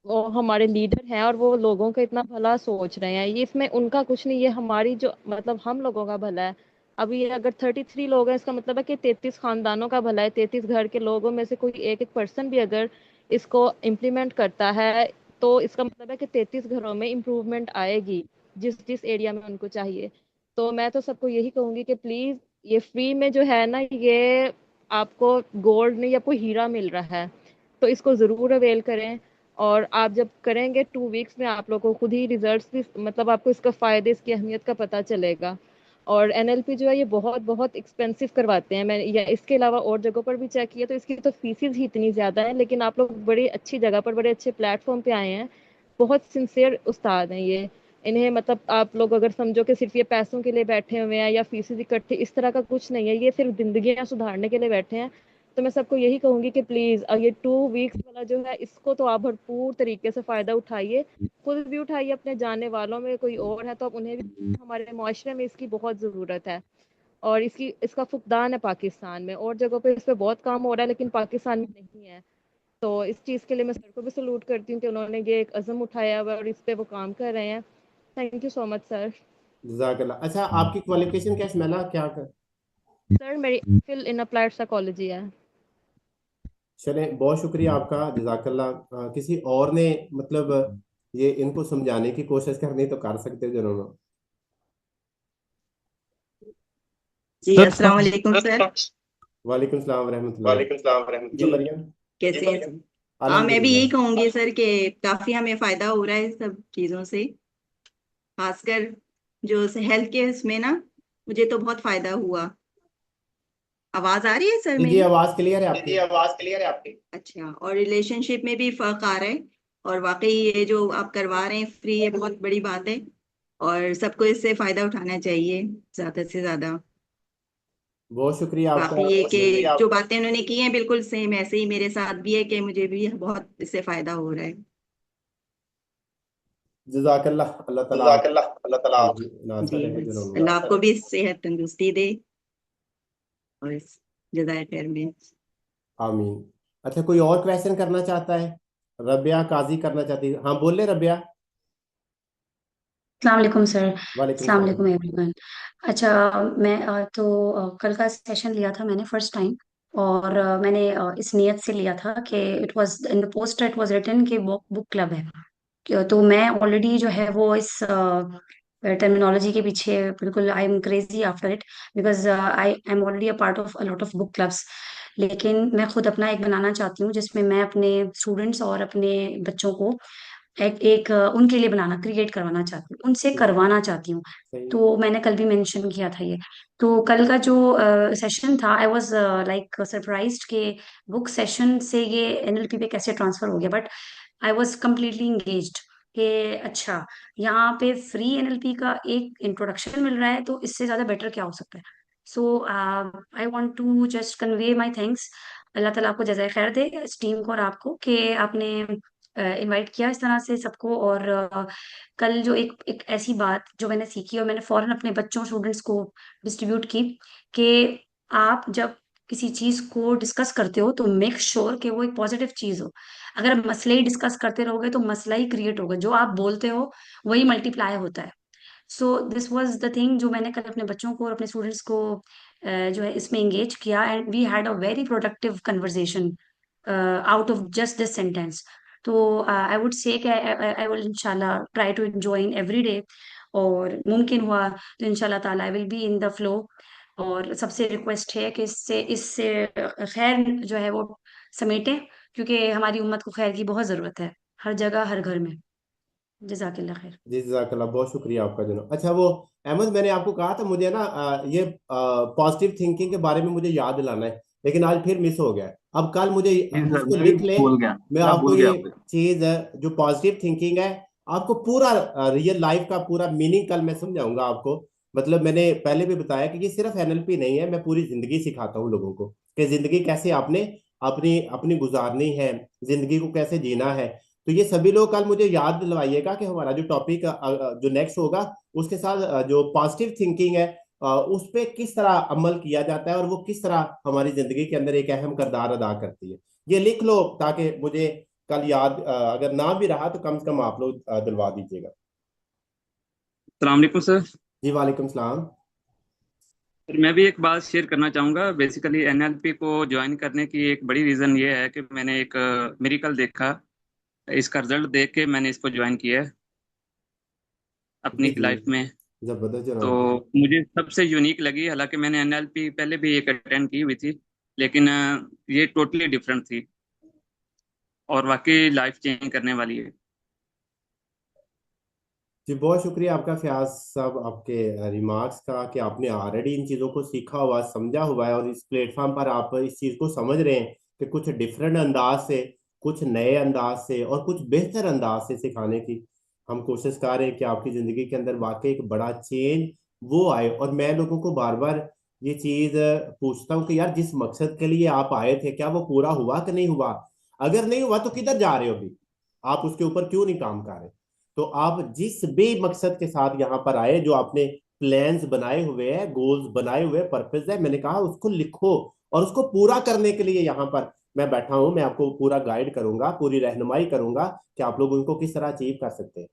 वो हमारे लीडर हैं और वो लोगों का इतना भला सोच रहे हैं। ये इसमें उनका कुछ नहीं, ये हमारी जो मतलब हम लोगों का भला है। अभी ये अगर 33 लोग हैं, इसका मतलब है कि 33 खानदानों का भला है। 33 घर के लोगों में से कोई एक एक पर्सन भी अगर इसको इम्प्लीमेंट करता है तो इसका मतलब है कि 33 घरों में इम्प्रूवमेंट आएगी, जिस जिस एरिया में उनको चाहिए। तो मैं तो सबको यही कहूंगी कि प्लीज, ये फ्री में जो है ना, ये आपको गोल्ड नहीं या कोई हीरा मिल रहा है, तो इसको जरूर अवेल करें। और आप जब करेंगे 2 वीक्स में आप लोगों को खुद ही रिजल्ट्स भी, मतलब आपको इसका फायदे, इसकी अहमियत का पता चलेगा। और एनएलपी जो है ये बहुत बहुत एक्सपेंसिव करवाते हैं। मैं या इसके अलावा और जगहों पर भी चेक किया तो इसकी तो फीसिस ही इतनी ज़्यादा है, लेकिन आप लोग बड़ी अच्छी जगह पर, बड़े अच्छे प्लेटफॉर्म पे आए हैं। बहुत सिंसियर उस्ताद हैं ये। इन्हें मतलब आप लोग अगर समझो कि सिर्फ ये पैसों के लिए बैठे हुए हैं या फीसिस इकट्ठे, इस तरह का कुछ नहीं है। ये सिर्फ जिंदगियां सुधारने के लिए बैठे हैं। तो मैं सबको यही कहूंगी कि प्लीज ये 2 वीक्स वाला जो है इसको तो आप भरपूर तरीके से फायदा उठाइए। खुद भी उठाइए, अपने जानने वालों में कोई और है तो आप उन्हें भी, हमारे मुआशरे में इसकी बहुत ज़रूरत है। और इसका फुकदान है पाकिस्तान में, और जगहों पे इस पे बहुत काम हो रहा है लेकिन पाकिस्तान में नहीं है। तो इस चीज़ के लिए मैं सर को भी सलूट करती हूँ कि उन्होंने ये एक अज़म उठाया हुआ है और इस पे वो काम कर रहे हैं। Thank you so much sir. जज़ाकल्लाह। अच्छा, आपकी क्वालिफिकेशन क्या शमैला, क्या कर? सर मेरी फिल इन अप्लाइड साइकोलॉजी है। चलें, बहुत शुक्रिया आपका, जज़ाकल्लाह। किसी और ने मतलब ये इनको समझाने की कोशिश करनी तो कर सकते हो जरूर। जी सर अस्सलाम वालेकुम सर। वालेकुम सलाम रहमतुल्लाह। जी जी मरियम। कैसे हैं सर? हाँ मैं भी अल्हम्दुलिल्लाह। यही कहूंगी सर कि काफी हमें फायदा हो रहा है सब चीजों से, खासकर जो हेल्थ के इसमें ना, मुझे तो बहुत फायदा हुआ। आवाज आ रही है सर जी जी, मेरी? आवाज क्लियर है जी जी आपकी। आवाज क्लियर है आपकी। अच्छा, और रिलेशनशिप में भी फर्क आ रहा है। और वाकई ये जो आप करवा रहे हैं फ्री, ये बहुत बड़ी बात है। और सबको इससे फायदा उठाना चाहिए ज्यादा से ज्यादा। बहुत शुक्रिया आपका। बाकी ये कि जो बातें उन्होंने की हैं बिल्कुल सेम ऐसे ही मेरे साथ भी है कि मुझे भी बहुत इससे फायदा हो रहा है। जज़ाकल्लाह, अल्लाह ताला आप जज़ाकल्लाह, अल्लाह ताला आप नासा जी रहे बस जनाब। अल्लाह आपको भी सेहत तंदुरुस्ती दे और इस जज़ाए खैर में। आमीन। अच्छा, कोई और क्वेश्चन करना चाहता है? रबिया काजी करना चाहती है, हाँ बोल ले रबिया। अस्सलाम वालेकुम सर। वालेकुम अस्सलाम सलाम। वालेकुम एवरीवन। अच्छा, मैं कल का सेशन लिया था मैंने फर्स्ट टाइम। और मैंने इस नियत से लिया था कि it was in the poster it was written कि बुक बुक क्लब है। तो मैं ऑलरेडी जो है वो इस टर्मिनोलॉजी के पीछे बिल्कुल I am crazy after it, because I am already a part of a lot of book clubs. लेकिन मैं खुद अपना एक बनाना चाहती हूँ जिसमें मैं अपने स्टूडेंट्स और अपने बच्चों को उनके लिए बनाना क्रिएट करवाना चाहती हूँ, उनसे करवाना चाहती हूँ। सही है। तो मैंने कल भी मेंशन किया था ये। तो कल का जो सेशन था आई वाज लाइक सरप्राइज्ड कि बुक सेशन से ये एनएलपी पे कैसे ट्रांसफर हो गया, but I was completely engaged कि अच्छा, यहाँ पे फ्री एनएलपी का एक इंट्रोडक्शन मिल रहा है तो इससे ज्यादा बेटर क्या हो सकता है। So I want to just convey my thanks. Allah Taala आपको जज़ाए खैर दे इस टीम को और आपको कि आपने इनवाइट किया इस तरह से सबको। और कल जो एक ऐसी बात जो मैंने सीखी और मैंने फौरन अपने बच्चों स्टूडेंट्स को डिस्ट्रीब्यूट की कि आप जब किसी चीज को डिस्कस करते हो तो मेक श्योर कि वो एक पॉजिटिव चीज हो। अगर मसले ही डिस्कस करते रहोगे तो मसला ही क्रिएट होगा, जो आप बोलते हो वही मल्टीप्लाई होता है। So this was the thing जो मैंने कल अपने बच्चों को और अपने स्टूडेंट्स को जो है इसमें एंगेज किया, and we had a very productive conversation out of just this sentence. तो I would say I will इंशाल्लाह try to join every day, और मुमकिन हुआ तो इंशाल्लाह ताला I will be in the flow. और सबसे रिक्वेस्ट है कि इससे खैर जो है वो समेटें, क्योंकि हमारी उम्मत को खैर की बहुत ज़रूरत है, हर जगह हर घर में। जज़ाकल्लाह खैर। जी जज़ाकल्लाह, बहुत शुक्रिया आपका जनाब। अच्छा वो अहमद, मैंने आपको कहा था मुझे ना ये पॉजिटिव थिंकिंग के बारे में मुझे याद दिलाना है, लेकिन आज फिर मिस हो गया। अब कल मुझे जी सर, इसको मैं भी लिख ले। भूल गया, मैं मैं आपको भूल गया ये आपको। चीज जो पॉजिटिव थिंकिंग है, आपको पूरा रियल लाइफ का पूरा मीनिंग कल मैं समझाऊंगा आपको। मतलब मैंने पहले भी बताया कि ये सिर्फ एनएलपी नहीं है, मैं पूरी जिंदगी सिखाता हूँ लोगों को कि जिंदगी कैसे आपने अपनी अपनी गुजारनी है, जिंदगी को कैसे जीना है। तो ये सभी लोग कल मुझे याद दिलवाइएगा कि हमारा जो टॉपिक जो नेक्स्ट होगा उसके साथ जो पॉजिटिव थिंकिंग है उस पे किस तरह अमल किया जाता है और वो किस तरह हमारी जिंदगी के अंदर एक अहम किरदार अदा करती है। ये लिख लो ताकि मुझे कल याद अगर ना भी रहा तो कम से कम आप लोग दिलवा दीजिएगा। अस्सलाम वालेकुम सर। जी वालेकुम सलाम। सर, मैं भी एक बात शेयर करना चाहूँगा। बेसिकली एनएलपी को ज्वाइन करने की एक बड़ी रीज़न ये है कि मैंने एक मिरेकल देखा। इसका रिजल्ट देख के मैंने इसको ज्वाइन किया है जी अपनी जी, लाइफ में। जबरदस्त तो जनाब। मुझे सबसे यूनिक लगी, हालांकि मैंने एनएलपी पहले भी एक अटेंड की हुई थी, लेकिन ये टोटली डिफरेंट थी और वाकई लाइफ चेंज करने वाली है। जी बहुत शुक्रिया आपका फयाज साहब, आपके रिमार्क्स का कि आपने ऑलरेडी इन चीज़ों को सीखा हुआ समझा हुआ है और इस प्लेटफॉर्म पर आप इस चीज़ को समझ रहे हैं कि कुछ डिफरेंट अंदाज से, कुछ नए अंदाज से और कुछ बेहतर अंदाज से सिखाने की हम कोशिश कर रहे हैं कि आपकी ज़िंदगी के अंदर वाकई एक बड़ा चेंज वो आए। और मैं लोगों को बार बार ये चीज़ पूछता हूँ कि यार जिस मकसद के लिए आप आए थे क्या वो पूरा हुआ कि नहीं हुआ? अगर नहीं हुआ तो किधर जा रहे हो अभी? आप उसके ऊपर क्यों नहीं काम कर रहे? तो आप जिस भी मकसद के साथ यहाँ पर आए, जो आपने प्लान्स बनाए हुए हैं, गोल्स बनाए हुए, पर्पस है, मैंने कहा उसको लिखो और उसको पूरा करने के लिए यहाँ पर मैं बैठा हूँ। मैं आपको पूरा गाइड करूंगा, पूरी रहनुमाई करूंगा कि आप लोग उनको किस तरह अचीव कर सकते हैं।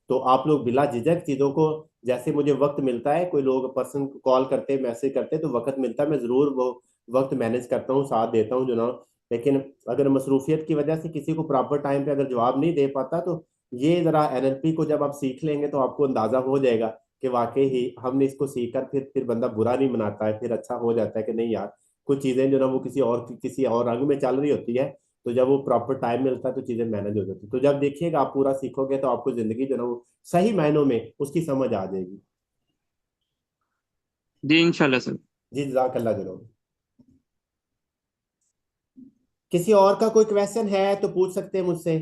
तो आप लोग बिला झिझक चीजों को, जैसे मुझे वक्त मिलता है, कोई लोग पर्सन कॉल करते मैसेज करते तो वक्त मिलता है, मैं जरूर वो वक्त मैनेज करता हूँ, साथ देता हूँ जनाब। लेकिन अगर मसरूफियत की वजह से किसी को प्रॉपर टाइम पे अगर जवाब नहीं दे पाता तो ये जरा एनएलपी को जब आप सीख लेंगे तो आपको अंदाजा हो जाएगा कि वाकई ही हमने इसको सीख कर फिर बंदा बुरा नहीं मनाता है, फिर अच्छा हो जाता है कि नहीं यार कुछ चीजें जो ना वो किसी और रंग में चल रही होती है। तो जब वो प्रॉपर टाइम मिलता है तो चीजें मैनेज हो जाती है। तो जब देखिएगा आप पूरा सीखोगे तो आपको जिंदगी जो ना वो सही मायनों में उसकी समझ आ जाएगी। जी इंशाल्लाह सर। जी जजाकल्ला जनाब। किसी और का कोई क्वेश्चन है तो पूछ सकते हैं मुझसे।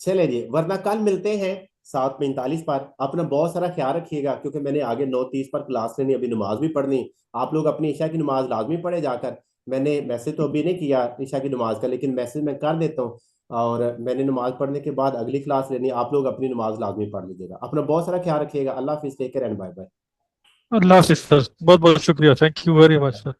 चले जी, वरना कल मिलते हैं 7:45 पर। अपना बहुत सारा ख्याल रखिएगा, क्योंकि मैंने आगे 9:30 पर क्लास लेनी, अभी नमाज भी पढ़नी। आप लोग अपनी ईशा की नमाज लाजमी पढ़े जाकर। मैंने मैसेज तो अभी नहीं किया ईशा की नमाज का, लेकिन मैसेज मैं कर देता हूँ। और मैंने नमाज पढ़ने के बाद अगली क्लास लेनी, आप लोग अपनी नमाज लाजमी पढ़ लीजिएगा। अपना बहुत सारा ख्याल रखिएगा। अल्लाह हाफिज, take care and bye bye. Allah हाफिज सर, बहुत बहुत शुक्रिया, thank you very much sir.